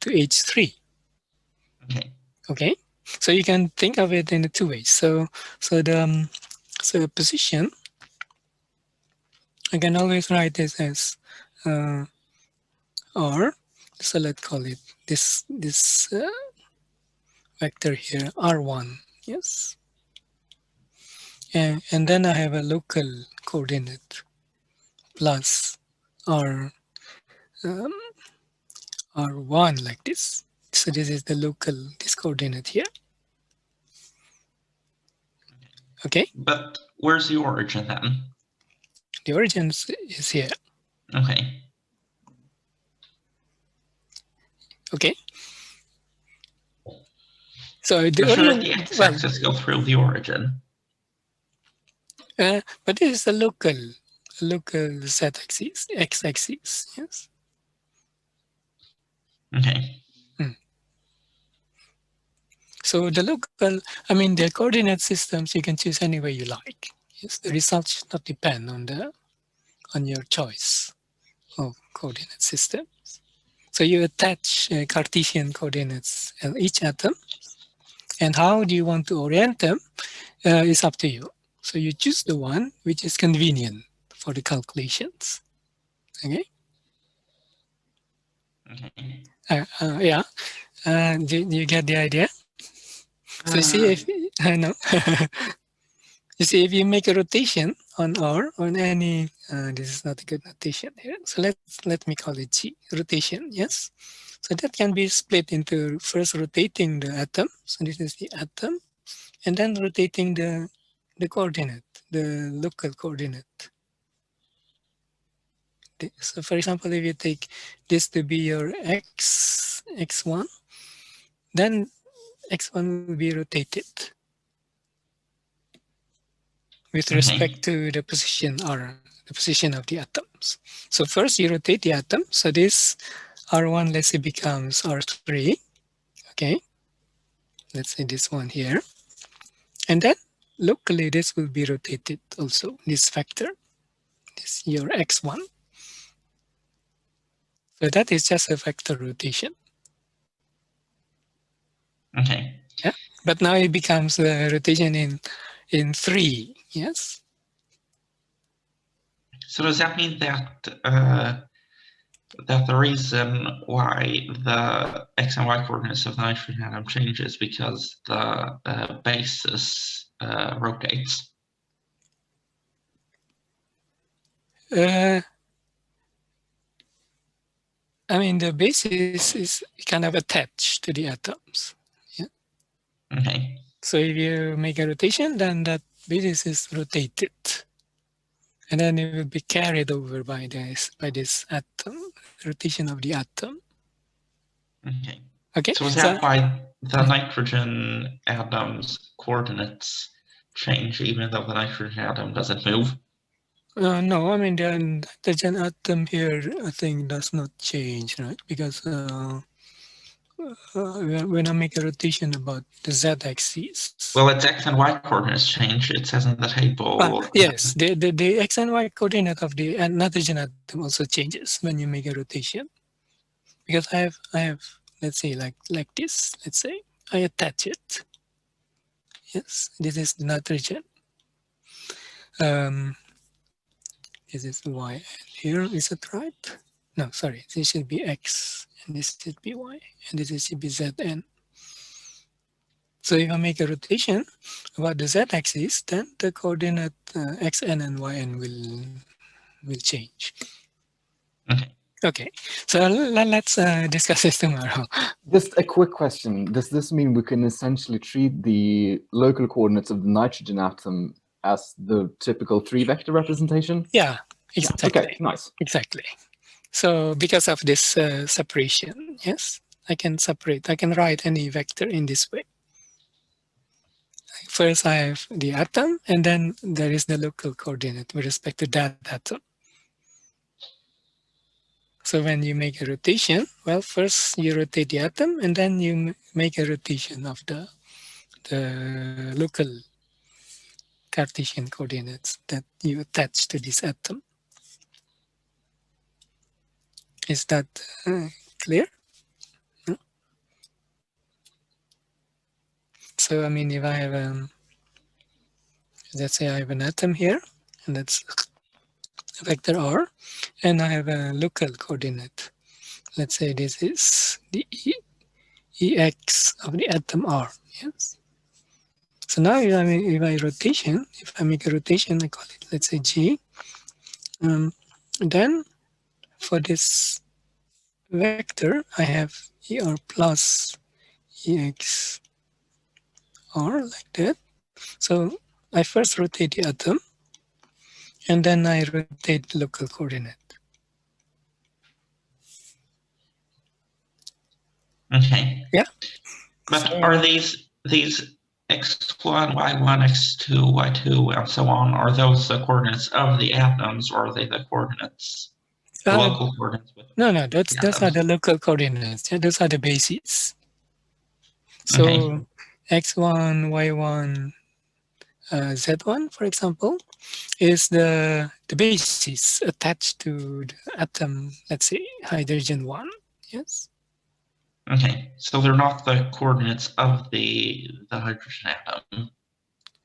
H3. Okay. Okay. So you can think of it in 2 ways. So the position, I can always write this as R. So let's call it this vector here, R1. Yes. And then I have a local coordinate plus R R1 like this. So this is the local, this coordinate here. Okay. But where's the origin then? The origin is here. Okay. Okay. So the origin, the x-axis go through the origin. But this is a local z-axis, x-axis. Yes. Okay. So the local, I mean, the coordinate systems you can choose any way you like. Yes, the results should not depend on your choice of coordinate systems. So you attach Cartesian coordinates at each atom, And how do you want to orient them is up to you. So you choose the one which is convenient for the calculations. Okay. Okay. Yeah. Do you get the idea? So see if I know. You see, if you make a rotation on R on any, this is not a good notation here. So let me call it G, rotation, yes. So that can be split into first rotating the atom. So this is the atom, and then rotating the coordinate, the local coordinate. So for example, if you take this to be your x1, then x1 will be rotated with respect to the position R, the position of the atoms. So first you rotate the atom. So this R1, let's say, becomes R3. Okay. Let's say this one here. And then locally this will be rotated also, this factor, this your x1. So that is just a vector rotation. Okay. Yeah. But now it becomes a rotation in 3. Yes. So does that mean that that the reason why the x and y coordinates of the nitrogen atom changes because the basis rotates? I mean, the basis is kind of attached to the atoms. Yeah. Okay. So if you make a rotation, then that basis is rotated, and then it will be carried over by this atom, rotation of the atom. Okay. Okay. So is that why the nitrogen atom's coordinates change even though the nitrogen atom doesn't move? No, I mean the nitrogen atom here, I think, does not change, right? Because when I make a rotation about the z-axis. Well, its x and y coordinates change. It says in the table. Yes, the x and y coordinate of the nitrogen atom also changes when you make a rotation. Because I have let's say like this. Let's say I attach it. Yes, this is the nitrogen. This is y. Here is it right? No, sorry. This should be x, and this should be y, and this should be zn. So if I make a rotation about the z-axis, then the coordinate xn and yn will change. Okay. Okay, so let's discuss this tomorrow. Just a quick question. Does this mean we can essentially treat the local coordinates of the nitrogen atom as the typical 3-vector representation? Yeah, exactly. Okay, nice. Exactly. So because of this separation, yes, I can separate. I can write any vector in this way. First, I have the atom, and then there is the local coordinate with respect to that atom. So when you make a rotation, well, first you rotate the atom, and then you make a rotation of the local Cartesian coordinates that you attach to this atom. Is that clear? No? So I mean, if I have let's say I have an atom here, and that's a vector r, and I have a local coordinate. Let's say this is the ex of the atom r. Yes. So now if I make a rotation, I call it, let's say g. Then for this vector, I have er plus ex r like that. So I first rotate the atom, and then I rotate the local coordinate. Okay. Yeah. But So, are these x1, y1, x2, y2, and so on, are those the coordinates of the atoms, or are they the coordinates, the local coordinates? No, those are the local coordinates. Yeah, those are the bases. So Okay. x1, y1, z1, for example, is the basis attached to the atom, let's say hydrogen 1. Yes. Okay, so they're not the coordinates of the hydrogen atom.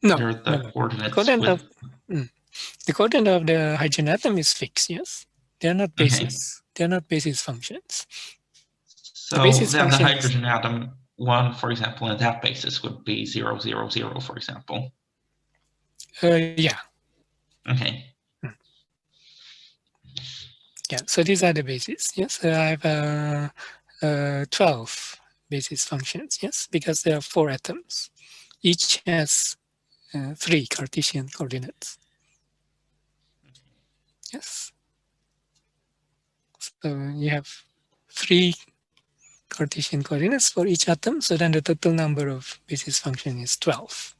No, They're the no. coordinates Coordinate with. the coordinate of the hydrogen atom is fixed. Yes, they are not basis. Okay. They are not basis functions. So basis then the function hydrogen atom one, for example, in that basis would be 0, 0, 0, for example. Yeah. Okay. Yeah. So these are the bases. Yes, I have 12 basis functions. Yes, because there are 4 atoms. Each has 3 Cartesian coordinates. Yes. So you have 3 Cartesian coordinates for each atom. So then the total number of basis function is 12.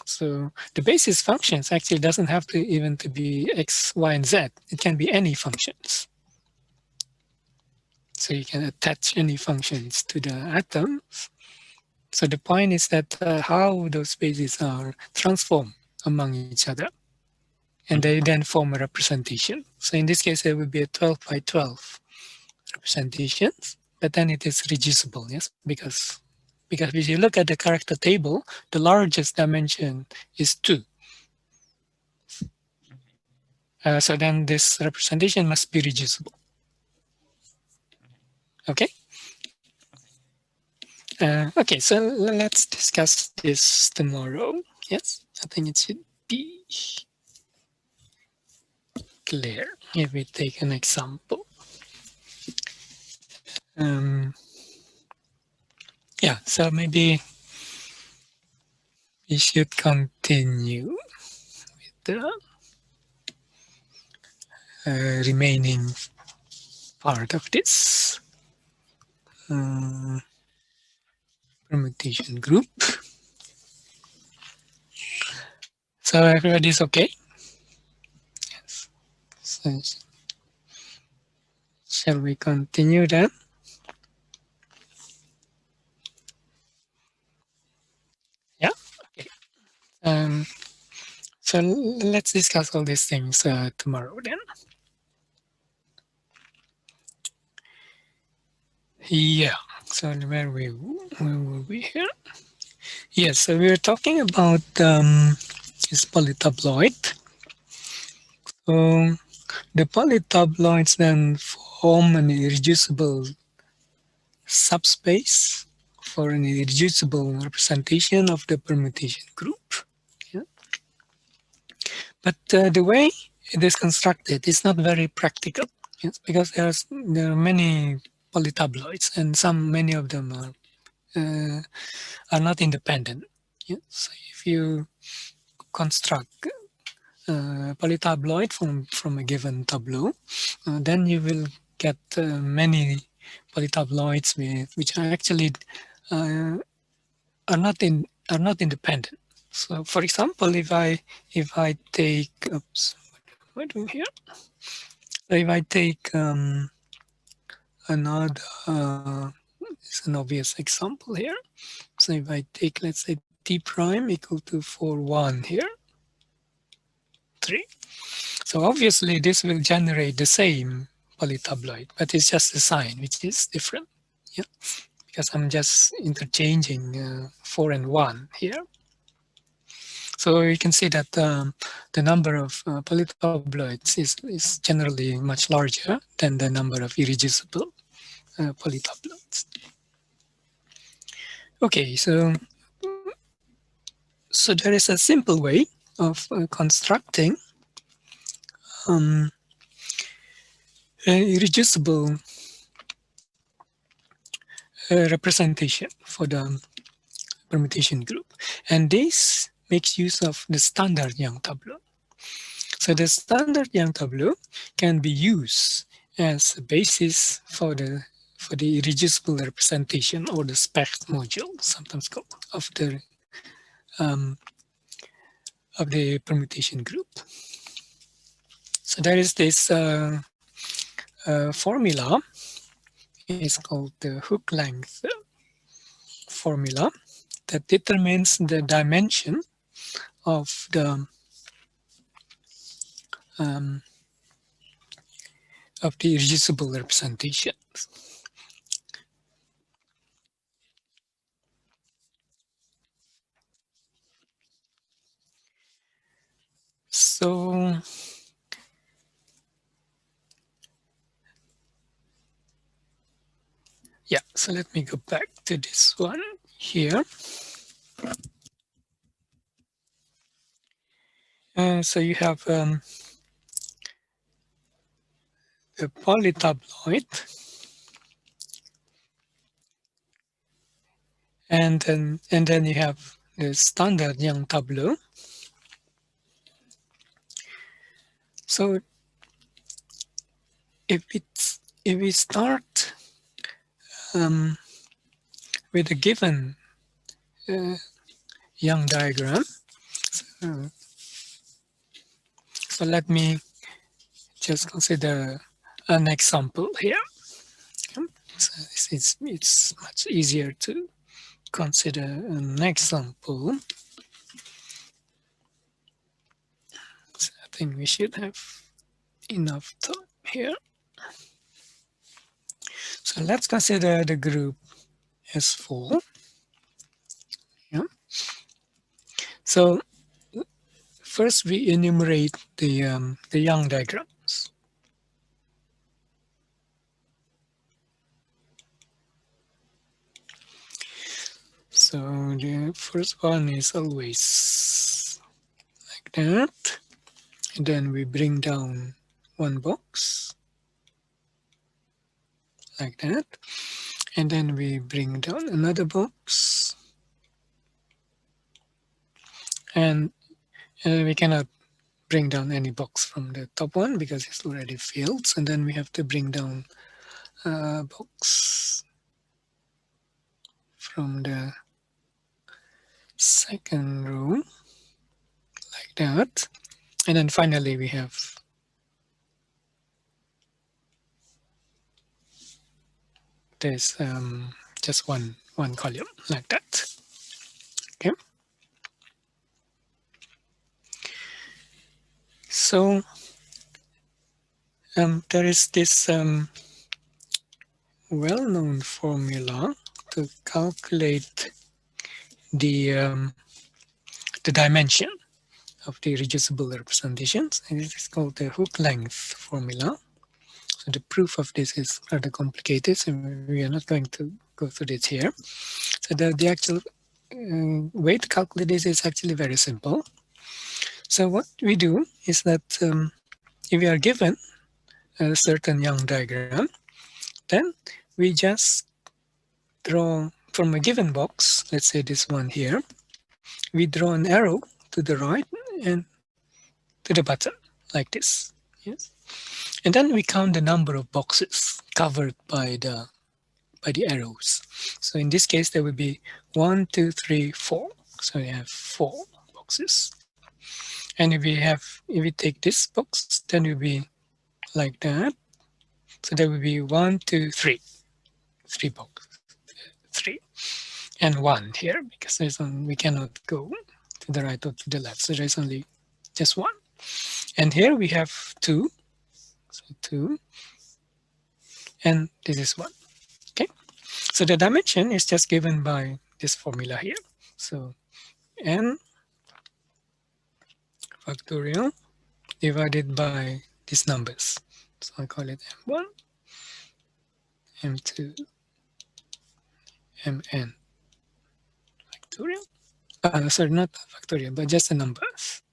So the basis functions actually doesn't have to even to be x, y, and z. It can be any functions. So you can attach any functions to the atoms. So the point is that how those bases are transformed among each other. And they then form a representation. So in this case, there will be a 12 by 12 representations, but then it is reducible, yes, because if you look at the character table, the largest dimension is 2. So then this representation must be reducible. Okay. Okay, so let's discuss this tomorrow. Yes, I think it should be clear if we take an example. Yeah, so maybe we should continue with the remaining part of this permutation group. So everybody's okay? Yes. So shall we continue then? Yeah. Okay. So let's discuss all these things tomorrow then. Yeah. So where were we here? Yes. So we were talking about this polytabloid. So the polytabloids then form an irreducible subspace for an irreducible representation of the permutation group. Yeah. But the way it is constructed is not very practical, yes, because there are many polytabloids and many of them are not independent. Yeah. So if you construct a polytabloid from a given tableau, then you will get many polytabloids which are actually are not independent. So, for example, if I take, oops, what am I doing here? So if I take another, it's an obvious example here. So if I take, let's say, t prime equal to 4, 1 here, 3. So obviously this will generate the same polytabloid, but it's just a sign which is different. Yeah, because I'm just interchanging 4 and 1 here. So you can see that the number of polytabloids is generally much larger than the number of irreducible polytabloids. Okay, so there is a simple way of constructing irreducible representation for the permutation group, and this makes use of the standard Young tableau. So the standard Young tableau can be used as a basis for the irreducible representation, or the Specht module, sometimes called, of the permutation group. So there is this formula. It's called the hook length formula that determines the dimension of the irreducible representations. So let me go back to this one here. So you have a polytabloid, and then you have the standard young tableau. So if we start with a given Young diagram, so let me just consider an example here. So it's much easier to consider an example. So I think we should have enough time here. So let's consider the group S4. Yeah. So first we enumerate the Young diagrams. So the first one is always like that. And then we bring down one box like that. And then we bring down another box. And we cannot bring down any box from the top one because it's already filled. And then we have to bring down a box from the second row like that. And then finally we have this just one column like that. Okay. So there is this well-known formula to calculate the dimension of the reducible representations, and it is called the Hooke length formula. So the proof of this is rather complicated, so we are not going to go through this here. So the actual way to calculate this is actually very simple. So what we do is that if we are given a certain Young diagram, then we just draw from a given box, let's say this one here, we draw an arrow to the right and to the bottom like this. Yes, and then we count the number of boxes covered by the arrows. So in this case, there will be 1, 2, 3, 4. So we have 4 boxes. And if we take this box, then it will be like that. So there will be 1, 2, 3, 3 boxes, 3, and 1 here because we cannot go to the right or to the left. So there's only just 1. And here we have 2, so 2, and this is 1. Okay, so the dimension is just given by this formula here. So n factorial divided by these numbers. So I call it m1, m2, mn factorial. Sorry, not factorial, but just the numbers.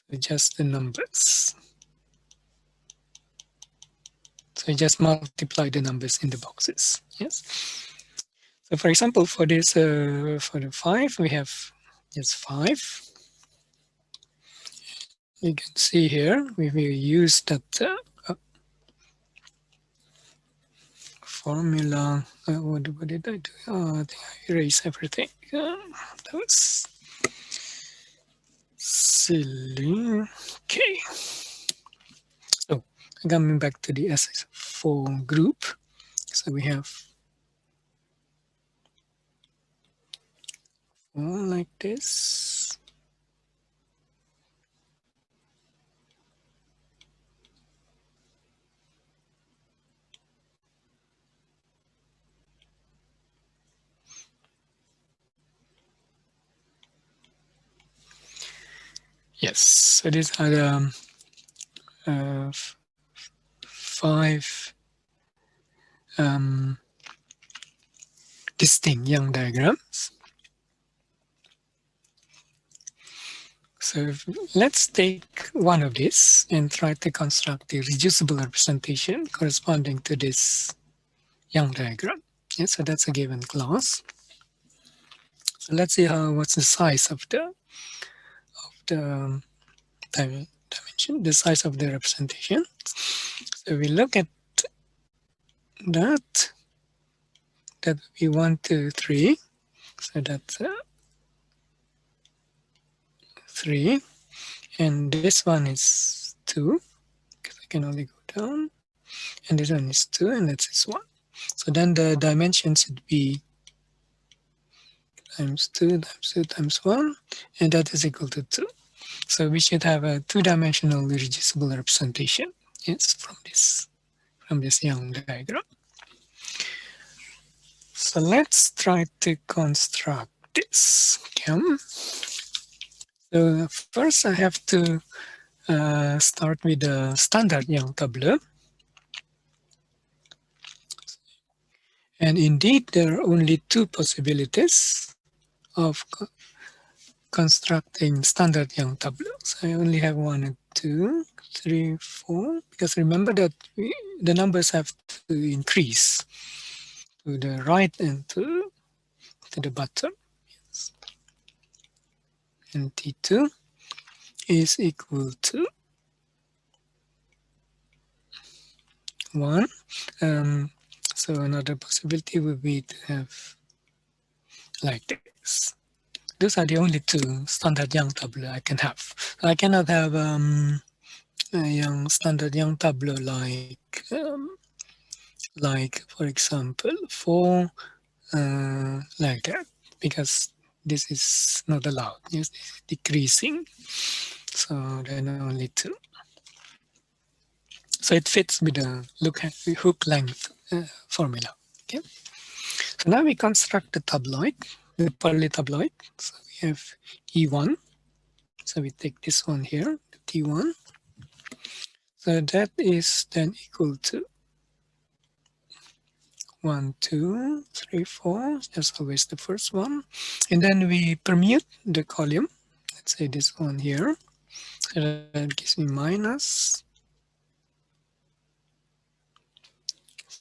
So just the numbers. So just multiply the numbers in the boxes. Yes. So for example, for this, for the 5, we have just 5. You can see here we will use that formula. What did I do? Oh, I think I erased everything. That was silly. Okay. So coming back to the S4 group. So we have 4 like this. Yes, so these are the 5 distinct Young diagrams. So let's take one of these and try to construct a reducible representation corresponding to this Young diagram. Yeah, so that's a given class. So let's see what's the size of the dimension, the size of the representation. So we look at that would be 1, 2, 3. So that's 3, and this one is 2 because I can only go down, and this one is 2, and that's is 1. So then the dimensions would be times 2 times 2 times 1, and that is equal to 2. So we should have a two-dimensional reducible representation, yes, from this Young diagram. So let's try to construct this. Okay. So first I have to start with the standard Young tableau. And indeed, there are only two possibilities of constructing standard Young tableau. So I only have 1, 2, 3, 4, because remember that the numbers have to increase to the right and to the bottom. Yes. And T2 is equal to 1. So another possibility would be to have like this. Those are the only two standard Young tableau I can have. I cannot have a standard Young tableau like for example 4 like that, because this is not allowed. Yes, this is decreasing. So then only 2. So it fits with the hook length formula. Okay. So now we construct the tabloid, the polytabloid. So we have E1. So we take this one here, T1. So that is then equal to 1, 2, 3, 4. That's always the first one. And then we permute the column. Let's say this one here. So that gives me minus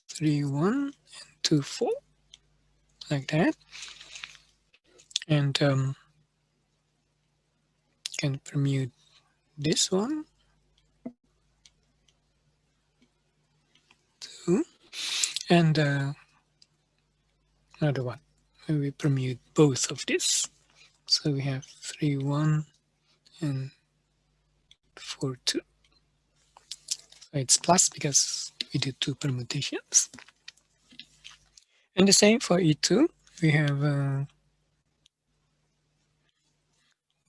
3, 1, and 2, 4. Like that. And can permute this one, 2, and another one. We permute both of this. So we have 3, 1, and 4, 2. So it's plus because we did 2 permutations. And the same for E2. We have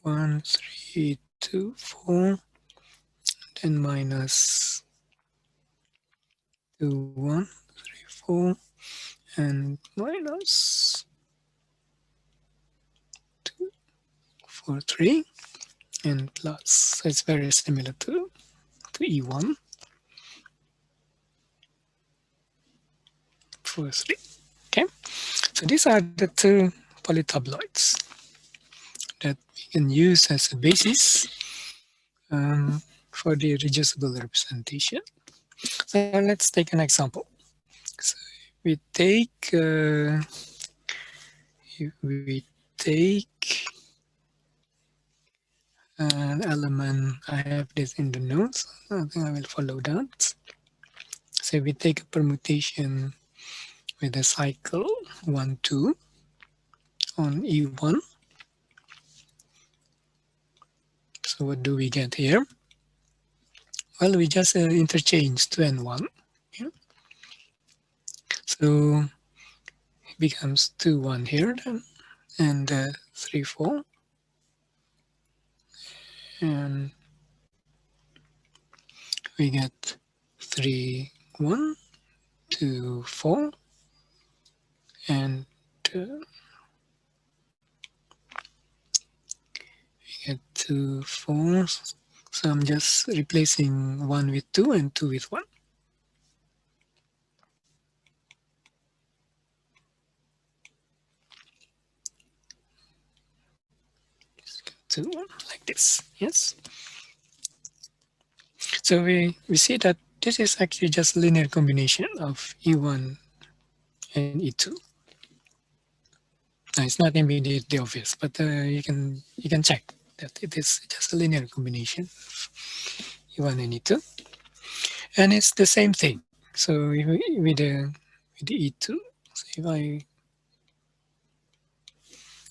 1, 3, 2, 4, then minus 2, 1, 3, 4, and minus 2, 4, 3, and plus. So it's very similar to E1. 4, 3. Okay. So these are the two polytabloids that we can use as a basis for the reducible representation. So let's take an example. So we take an element. I have this in the notes. I think I will follow that. So we take a permutation with a cycle 1, 2 on E1. So what do we get here? Well, we just interchange 2 and 1. Yeah. So it becomes 2, 1 here then, and 3, 4. And we get 3, 1, 2, 4, and we get 2, 4. So I'm just replacing 1 with 2 and 2 with 1. E2 like this. Yes. So we see that this is actually just linear combination of E1 and E2. Now, it's not immediately obvious, but you can check that it is just a linear combination of E1 and E2, and it's the same thing. So with the E2, so if I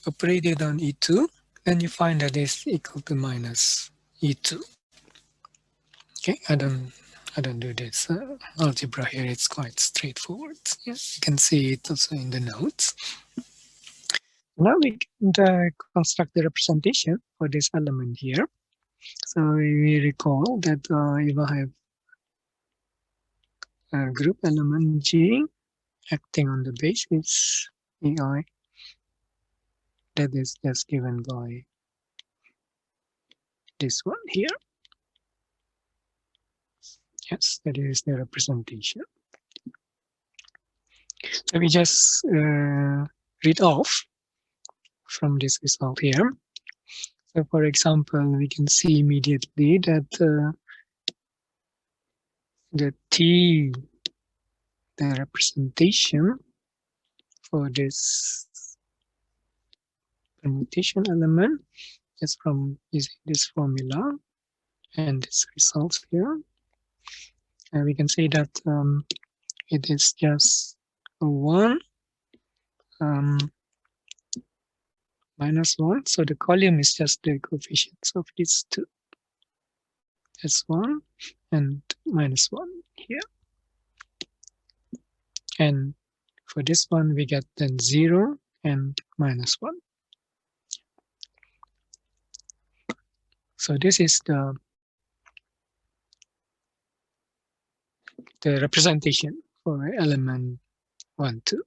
operate it on E2, then you find that it's equal to minus E2. Okay, I don't do this algebra here. It's quite straightforward. Yes, you can see it also in the notes. Now we can construct the representation for this element here. So we recall that if I have a group element G acting on the basis EI, that is just given by this one here. Yes, that is the representation. So we just read off from this result here. So for example, we can see immediately that the T, the representation for this permutation element is from using this formula and this results here. And we can say that it is just 1 minus 1. So the column is just the coefficients of these two. That's 1 and minus 1 here. And for this one, we get then 0 and minus 1. So this is the representation for element 1, 2.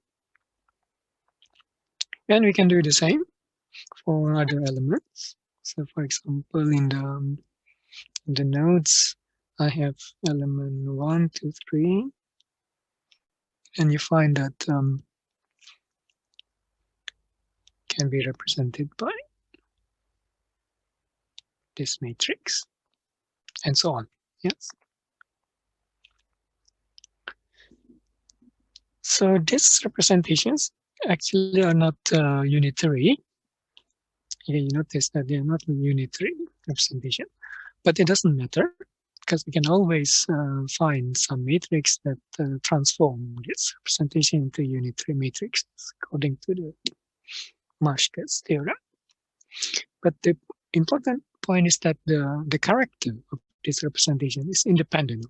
And we can do the same for other elements. So for example, in the nodes, I have element 1, 2, 3. And you find that can be represented by this matrix and so on. Yes. So these representations actually are not unitary. You notice that they are not a unitary representation, but it doesn't matter because we can always find some matrix that transform this representation into unitary matrix according to the Marshall's theorem. But the important point is that the character of this representation is independent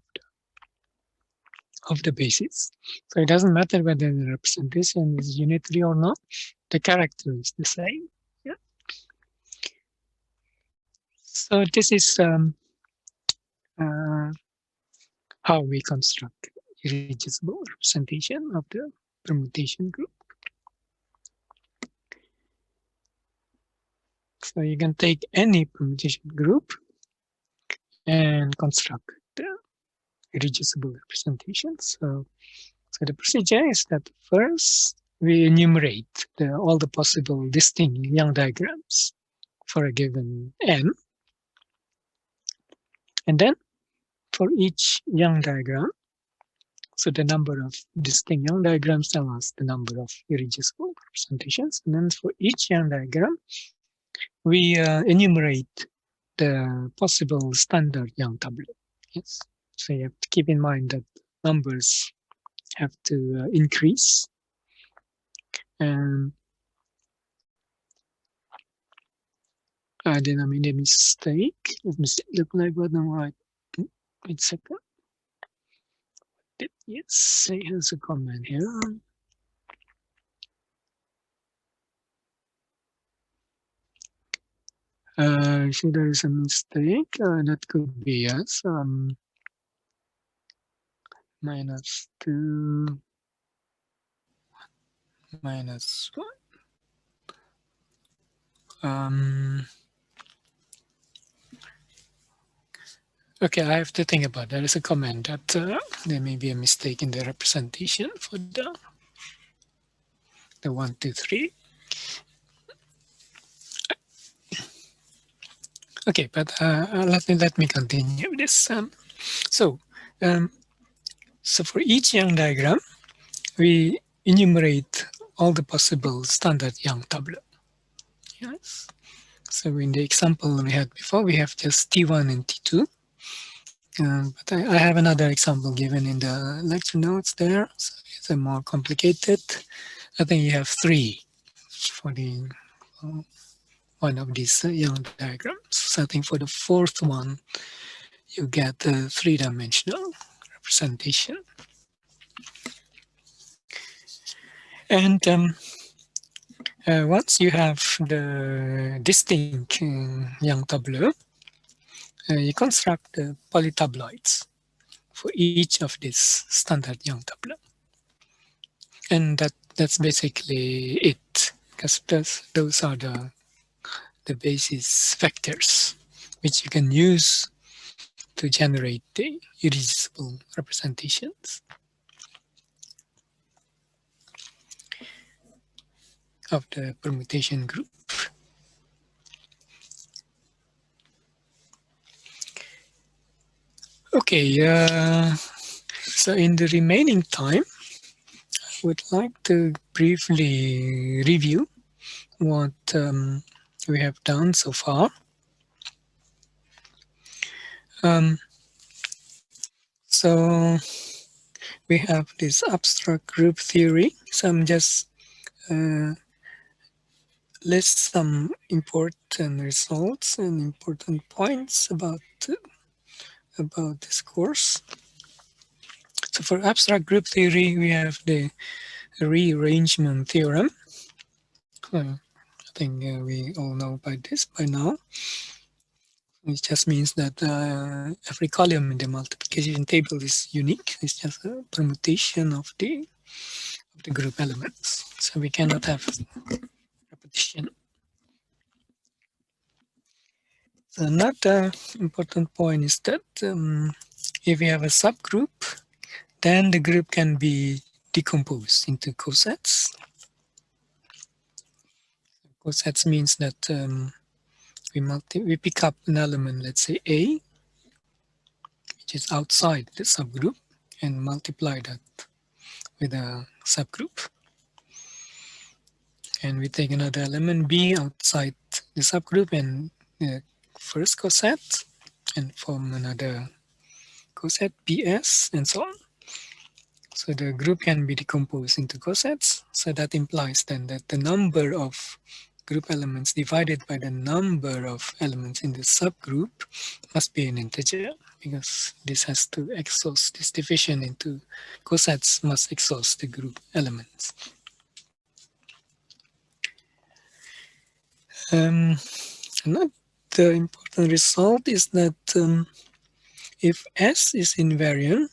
of the basis. So it doesn't matter whether the representation is unitary or not, the character is the same. Yeah. So this is how we construct irreducible representation of the permutation group. So you can take any permutation group and construct the irreducible representations. So the procedure is that first we enumerate all the possible distinct Young diagrams for a given n. And then for each Young diagram, so the number of distinct Young diagrams tell us the number of irreducible representations. And then for each Young diagram, we enumerate the possible standard Young tableau. Yes. So you have to keep in mind that numbers have to increase. And I did I made a mistake. Let me see. Look like what I'm right. Wait a second. Yes, here's a comment here. Actually, there is a mistake. That could be yes. Minus 2 minus 1. Okay, I have to think about that. There is a comment that there may be a mistake in the representation for the 1, 2, 3. Okay, but let me continue with this. So, um, so for each Young diagram, we enumerate all the possible standard Young tableau. Yes. So in the example we had before, we have just T1 and T2. But I have another example given in the lecture notes there. So it's a more complicated. I think you have 3 for the one of these Young diagrams. So I think for the fourth one, you get the 3-dimensional representation. And once you have the distinct Young tableau, you construct the polytabloids for each of these standard Young tableau. And that's basically it, because those are the basis vectors which you can use to generate the irreducible representations of the permutation group. Okay, so in the remaining time, I would like to briefly review what we have done so far. So we have this abstract group theory. So I'm just list some important results and important points about this course. So for abstract group theory, we have the rearrangement theorem. I think we all know by this by now. It just means that every column in the multiplication table is unique. It's just a permutation of the group elements. So we cannot have repetition. So another important point is that if we have a subgroup, then the group can be decomposed into cosets. Cosets means that we pick up an element, let's say A, which is outside the subgroup, and multiply that with a subgroup. And we take another element B outside the subgroup and the first coset and form another coset BS and so on. So the group can be decomposed into cosets. So that implies then that the number of group elements divided by the number of elements in the subgroup must be an integer, because this has to exhaust, this division into cosets must exhaust the group elements. Another important result is that if S is invariant,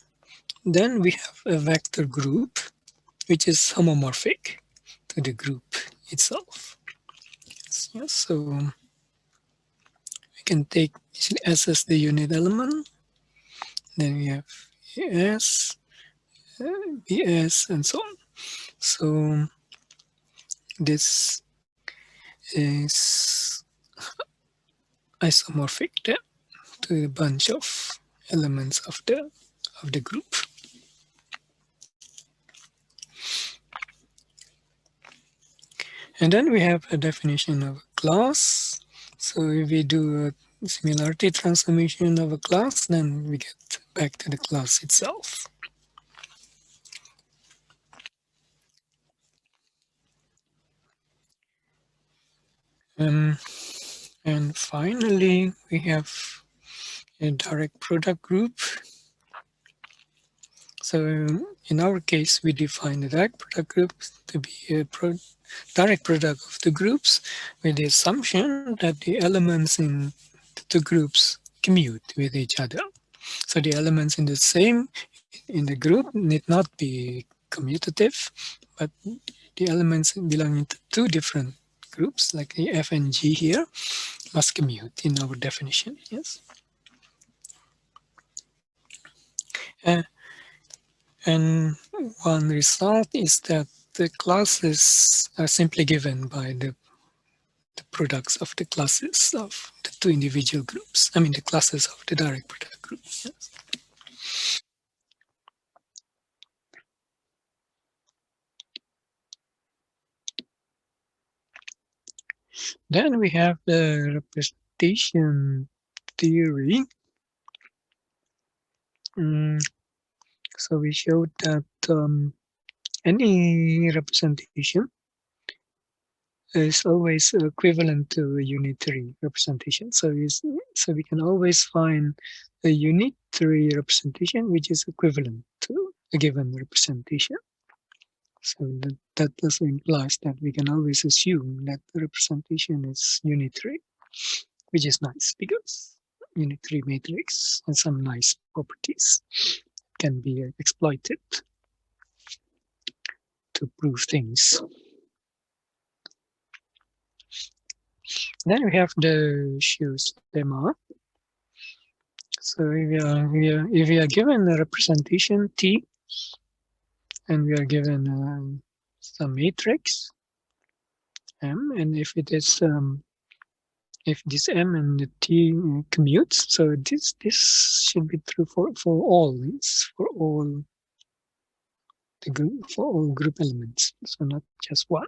then we have a vector group which is homomorphic to the group itself. Yes, so we can take S as the unit element, then we have S, BS, and so on. So this is isomorphic then to a bunch of elements of the group. And then we have a definition of a class. So if we do a similarity transformation of a class, then we get back to the class itself. And finally, we have a direct product group. So in our case, we define the direct product group to be a direct product of the groups with the assumption that the elements in the two groups commute with each other. So the elements in the group need not be commutative, but the elements belonging to two different groups, like the F and G here, must commute in our definition. Yes. And one result is that the classes are simply given by the the products of the classes of the two individual groups. I mean, the classes of the direct product group. Yes. Then we have the representation theory. So we showed that any representation is always equivalent to a unitary representation. So we can always find a unitary representation which is equivalent to a given representation. So that also implies that we can always assume that the representation is unitary, which is nice because unitary matrix has some nice properties can be exploited to prove things. Then we have the Schu's lemma. So if we are given a representation T, and we are given some matrix M, and if it is if this M and the T commutes, so this should be true for all. It's for all the group, for all group elements, so not just one.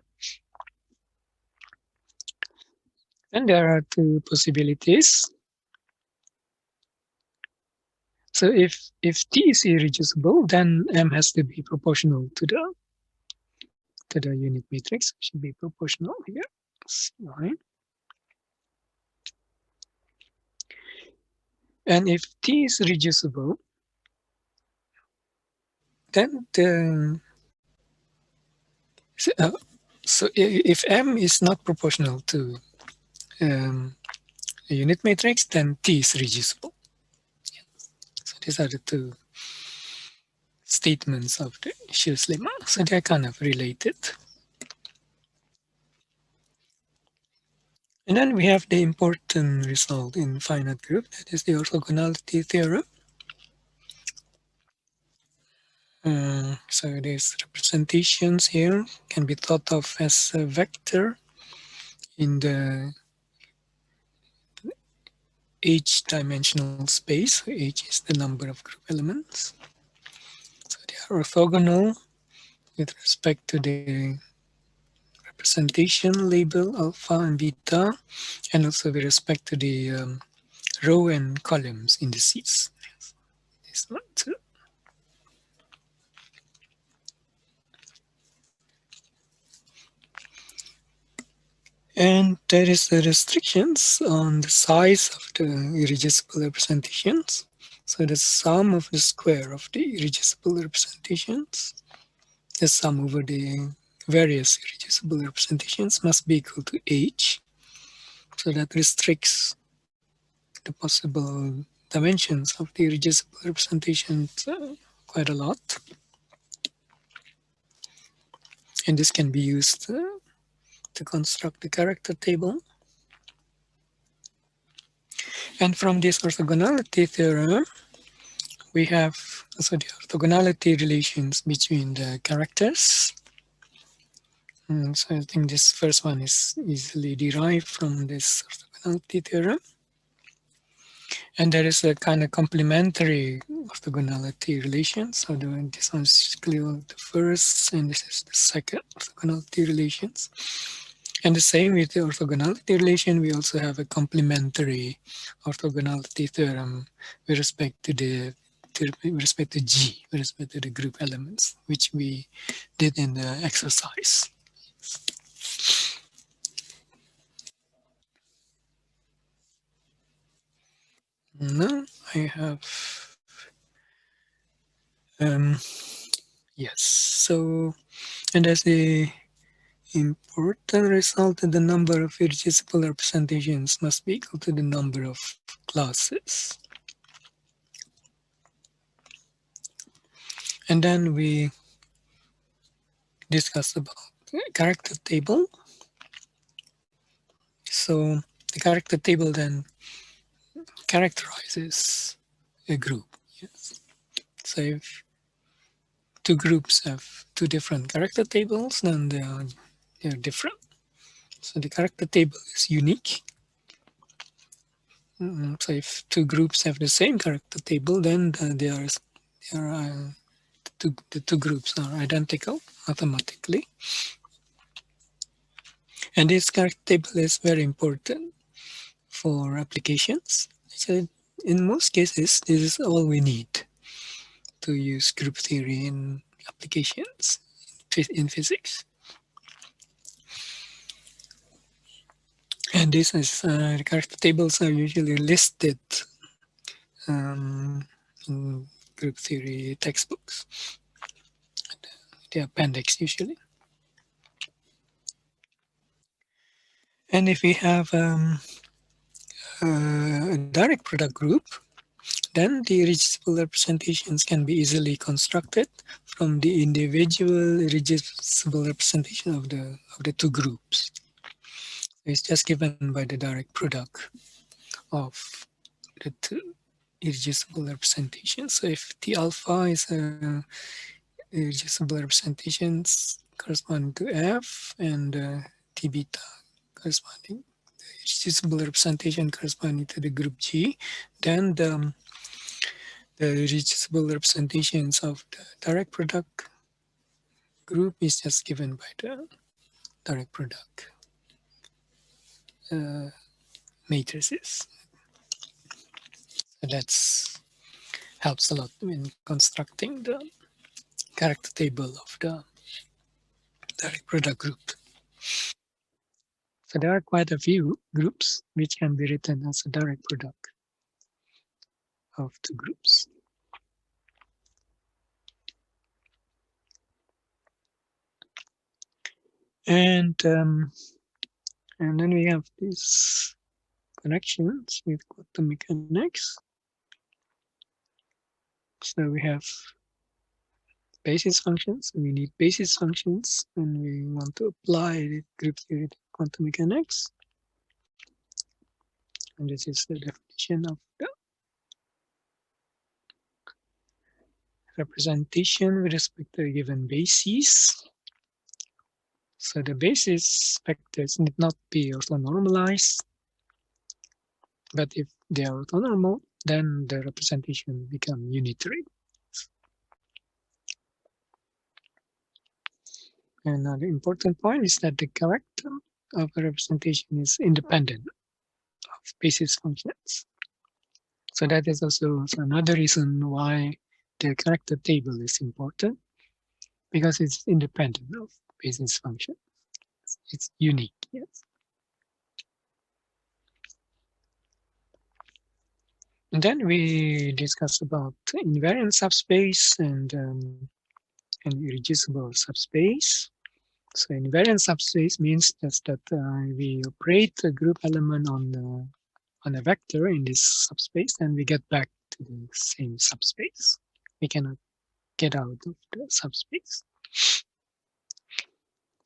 And there are two possibilities. So if T is irreducible, then M has to be proportional to the unit matrix. It should be proportional here. Right. And if T is reducible, then so if M is not proportional to a unit matrix, then T is reducible. So these are the two statements of the Schu's lemma. So they're kind of related. And then we have the important result in finite group, that is the orthogonality theorem. So these representations here can be thought of as a vector in the h-dimensional space. H is the number of group elements. So they are orthogonal with respect to the representation label alpha and beta, and also with respect to the row and columns indices. This one too. And there is the restrictions on the size of the irreducible representations. So the sum of the square of the irreducible representations, the sum over the various irreducible representations must be equal to h. So that restricts the possible dimensions of the irreducible representations quite a lot. And this can be used to construct the character table. And from this orthogonality theorem, we have also the orthogonality relations between the characters. So I think this first one is easily derived from this orthogonality theorem. And there is a kind of complementary orthogonality relation. So this one is clearly the first, and this is the second orthogonality relations. And the same with the orthogonality relation, we also have a complementary orthogonality theorem with respect to G, with respect to the group elements, which we did in the exercise. Now I have, yes, so, and as the important result, the number of irreducible representations must be equal to the number of classes. And then we discussed about the character table. So the character table then characterizes a group. Yes. So if two groups have two different character tables, then they are different. So the character table is unique. So if two groups have the same character table, then the two groups are identical mathematically. And this character table is very important for applications. So in most cases, this is all we need to use group theory in applications in physics. And this is the character tables are usually listed in group theory textbooks, the appendix usually. And if we have a direct product group, then the irreducible representations can be easily constructed from the individual irreducible representation of the two groups. It's just given by the direct product of the two irreducible representations. So if T alpha is a irreducible representations corresponding to F, and T beta corresponding the irreducible representation corresponding to the group G, then the irreducible representations of the direct product group is just given by the direct product matrices. So that helps a lot in constructing the character table of the direct product group. So there are quite a few groups which can be written as a direct product of two groups. And then we have these connections with quantum mechanics. So we have basis functions. We need basis functions when we want to apply the group theory to quantum mechanics. And this is the definition of the representation with respect to a given basis. So the basis vectors need not be orthonormalized, but if they are orthonormal, then the representation becomes unitary. And another important point is that the character of a representation is independent of basis functions. So that is also another reason why the character table is important, because it's independent of basis function. It's unique, yes. And then we discuss about invariant subspace and irreducible subspace. So invariant subspace means just that we operate a group element on a vector in this subspace, and we get back to the same subspace. We cannot get out of the subspace.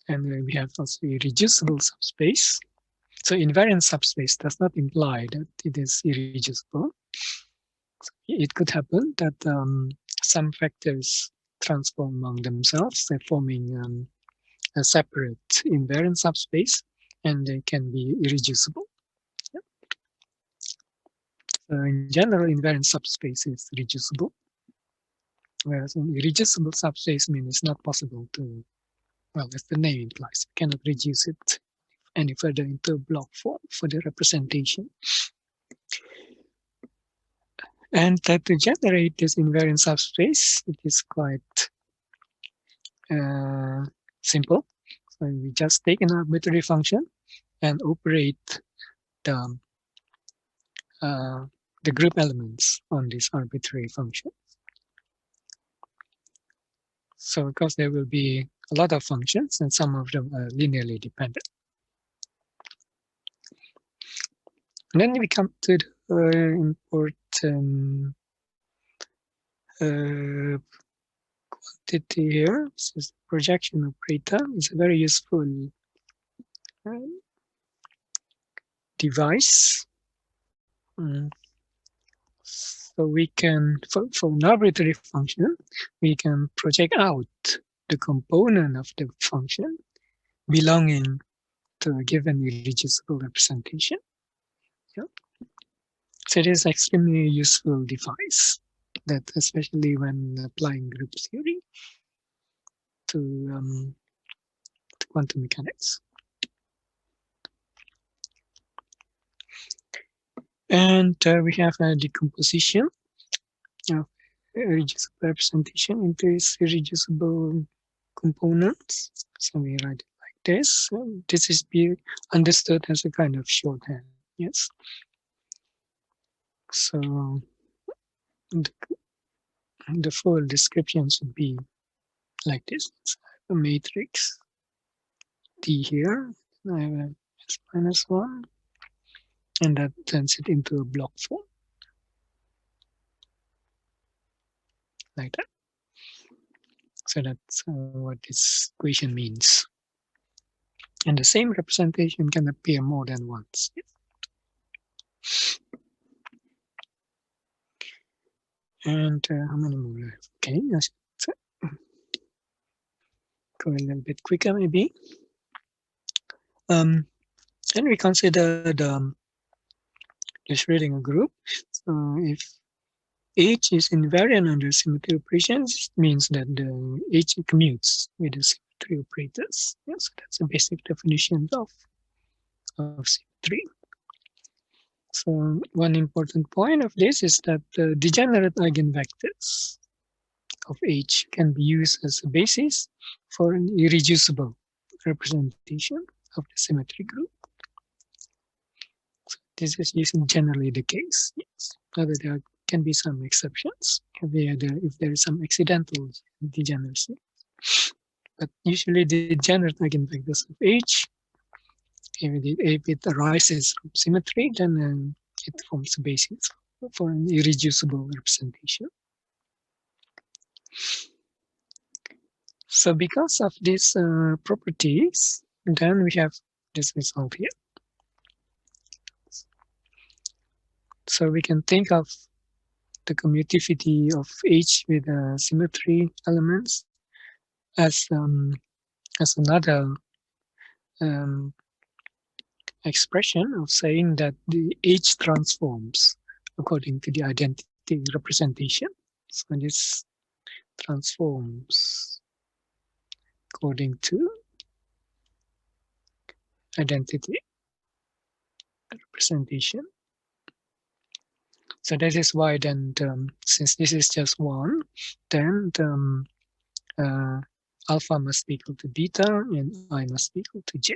And we have also irreducible subspace. So invariant subspace does not imply that it is irreducible. So it could happen that some vectors transform among themselves, they're forming a separate invariant subspace, and they can be irreducible. In general, invariant subspace is reducible, whereas an irreducible subspace means it's not possible to, well, as the name implies, you cannot reduce it any further into a block form for the representation. And that to generate this invariant subspace, it is quite simple. So we just take an arbitrary function and operate the group elements on this arbitrary function. So because there will be a lot of functions and some of them are linearly dependent. And then we come to the important quantity here. This is the projection operator. It's a very useful device. So we can, for an arbitrary function, we can project out the component of the function belonging to give an irreducible representation. Yeah. So it is extremely useful device that, especially when applying group theory to quantum mechanics. And we have a decomposition of irreducible representation into its irreducible components. So we write it like this. This is be understood as a kind of shorthand. Yes. So the full description should be like this. It's a matrix T here. I have a S minus 1, and that turns it into a block form, like that. So that's what this equation means. And the same representation can appear more than once. And how many more left? Okay, let's go a little bit quicker maybe. And we considered the Schrödinger group. So if H is invariant under symmetry operations, it means that the H commutes with the symmetry operators. Yeah, so that's a basic definition of symmetry. So one important point of this is that the degenerate eigenvectors of H can be used as a basis for an irreducible representation of the symmetry group. So this is usually generally the case. Yes. Although there can be some exceptions if there is some accidental degeneracy. But usually the degenerate eigenvectors of H, if it arises from symmetry, then it forms a basis for an irreducible representation. So because of these properties, then we have this result here. So we can think of the commutativity of H with symmetry elements as another expression of saying that the H transforms according to the identity representation. So this transforms according to identity representation. So that is why then, since this is just one, then alpha must be equal to beta and I must be equal to j.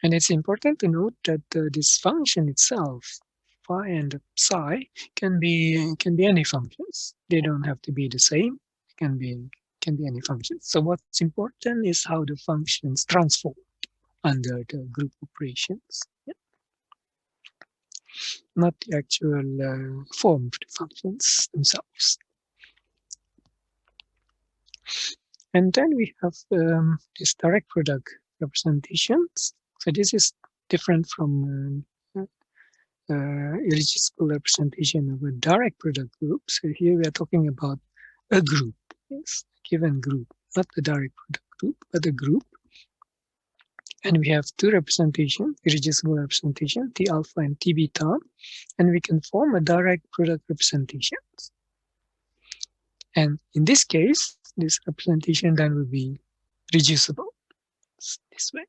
And it's important to note that this function itself, phi and psi, can be any functions. They don't have to be the same. It can be any functions. So what's important is how the functions transform under the group operations. Yeah. Not the actual form of the functions themselves. And then we have this direct product representations. So this is different from irreducible representation of a direct product group. So here we are talking about a group, yes, a given group, not the direct product group, but a group. And we have two representation, irreducible representation, T alpha and T beta, and we can form a direct product representation. And in this case, this representation then will be reducible this way.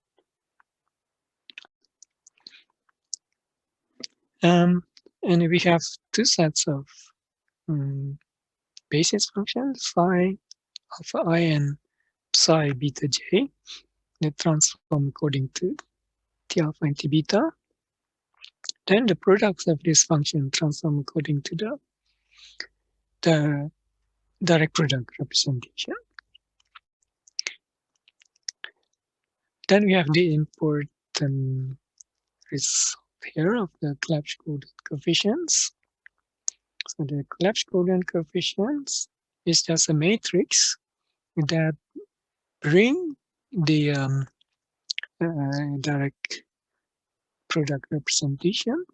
And we have two sets of basis functions, phi, alpha I, and psi beta j, that transform according to T alpha and T beta. Then the products of this function transform according to the direct product representation. Then we have the important result here of the collapse-coded coefficients. So the collapse-coded coefficients is just a matrix that bring the direct product representation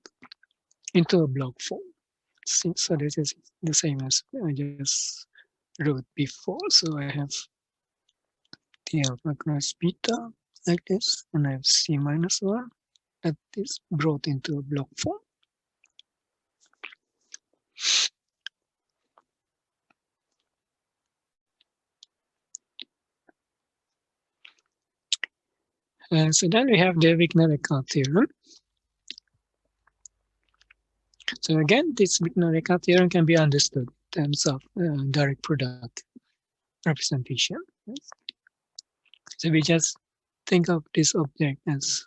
into a block form. So this is the same as I just wrote before. So I have T alpha cross beta like this, and I have C minus 1 that is brought into a block form. So then we have the Wigner-Eckardt theorem. So again, this Wigner-Eckardt theorem can be understood in terms of direct product representation. Yes. So we just think of this object as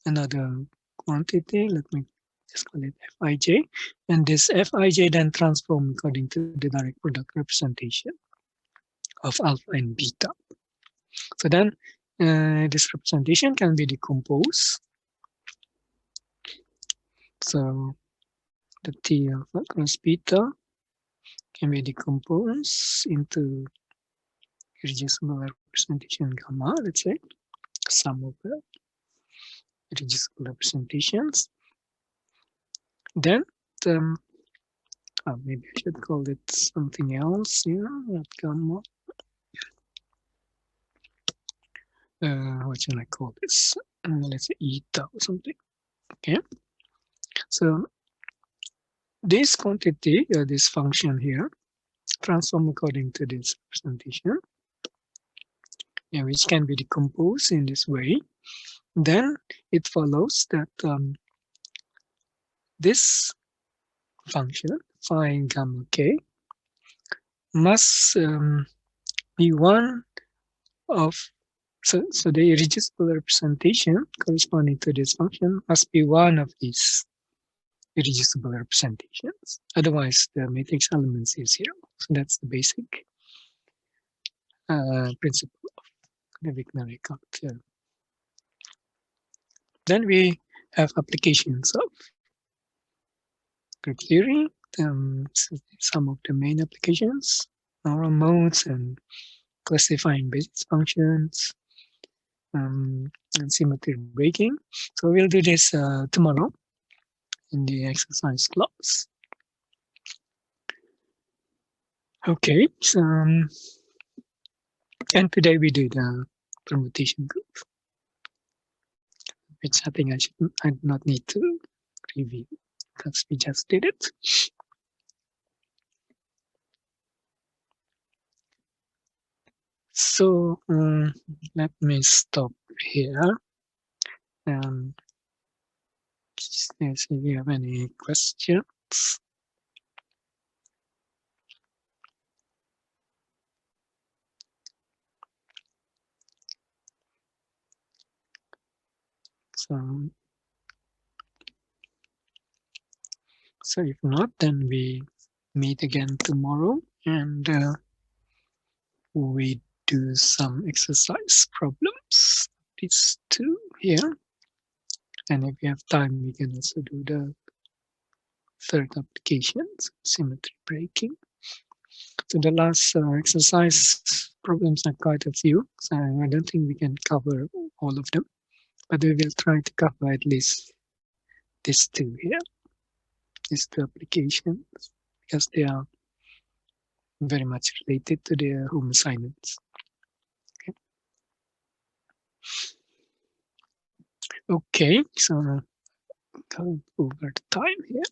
another quantity. Let me just call it Fij, and this Fij then transform according to the direct product representation of alpha and beta. So then this representation can be decomposed. So the T alpha cross beta can be decomposed into irreducible representation gamma, let's say, sum of the irreducible representations. Then maybe I should call it something else here, not gamma. What should I call this? Let's say eta or something. Okay. So this quantity, this function here, transform according to this representation, which can be decomposed in this way. Then it follows that this function, phi gamma k, must be one of, so the irreducible representation corresponding to this function must be one of these irreducible representations. Otherwise, the matrix elements is 0. So that's the basic principle of the Wigner-Eckardt theorem. Then we have applications of group theory. Some of the main applications, normal modes and classifying basis functions, and symmetry breaking. So we'll do this tomorrow in the exercise class. Okay, so, and today we did a permutation group, which I think I do not need to review because we just did it. So let me stop here and see if you have any questions. So if not, then we meet again tomorrow and we do some exercise problems, these two here. And if we have time, we can also do the third application, symmetry breaking. So the last exercise problems are quite a few, so I don't think we can cover all of them, but we will try to cover at least these two here, these two applications, because they are very much related to the home assignments. Okay, so going over the time here.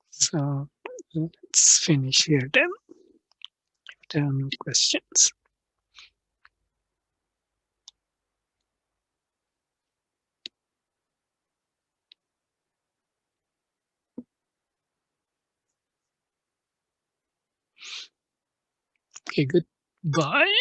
So let's finish here then, if there are no questions. Okay, goodbye.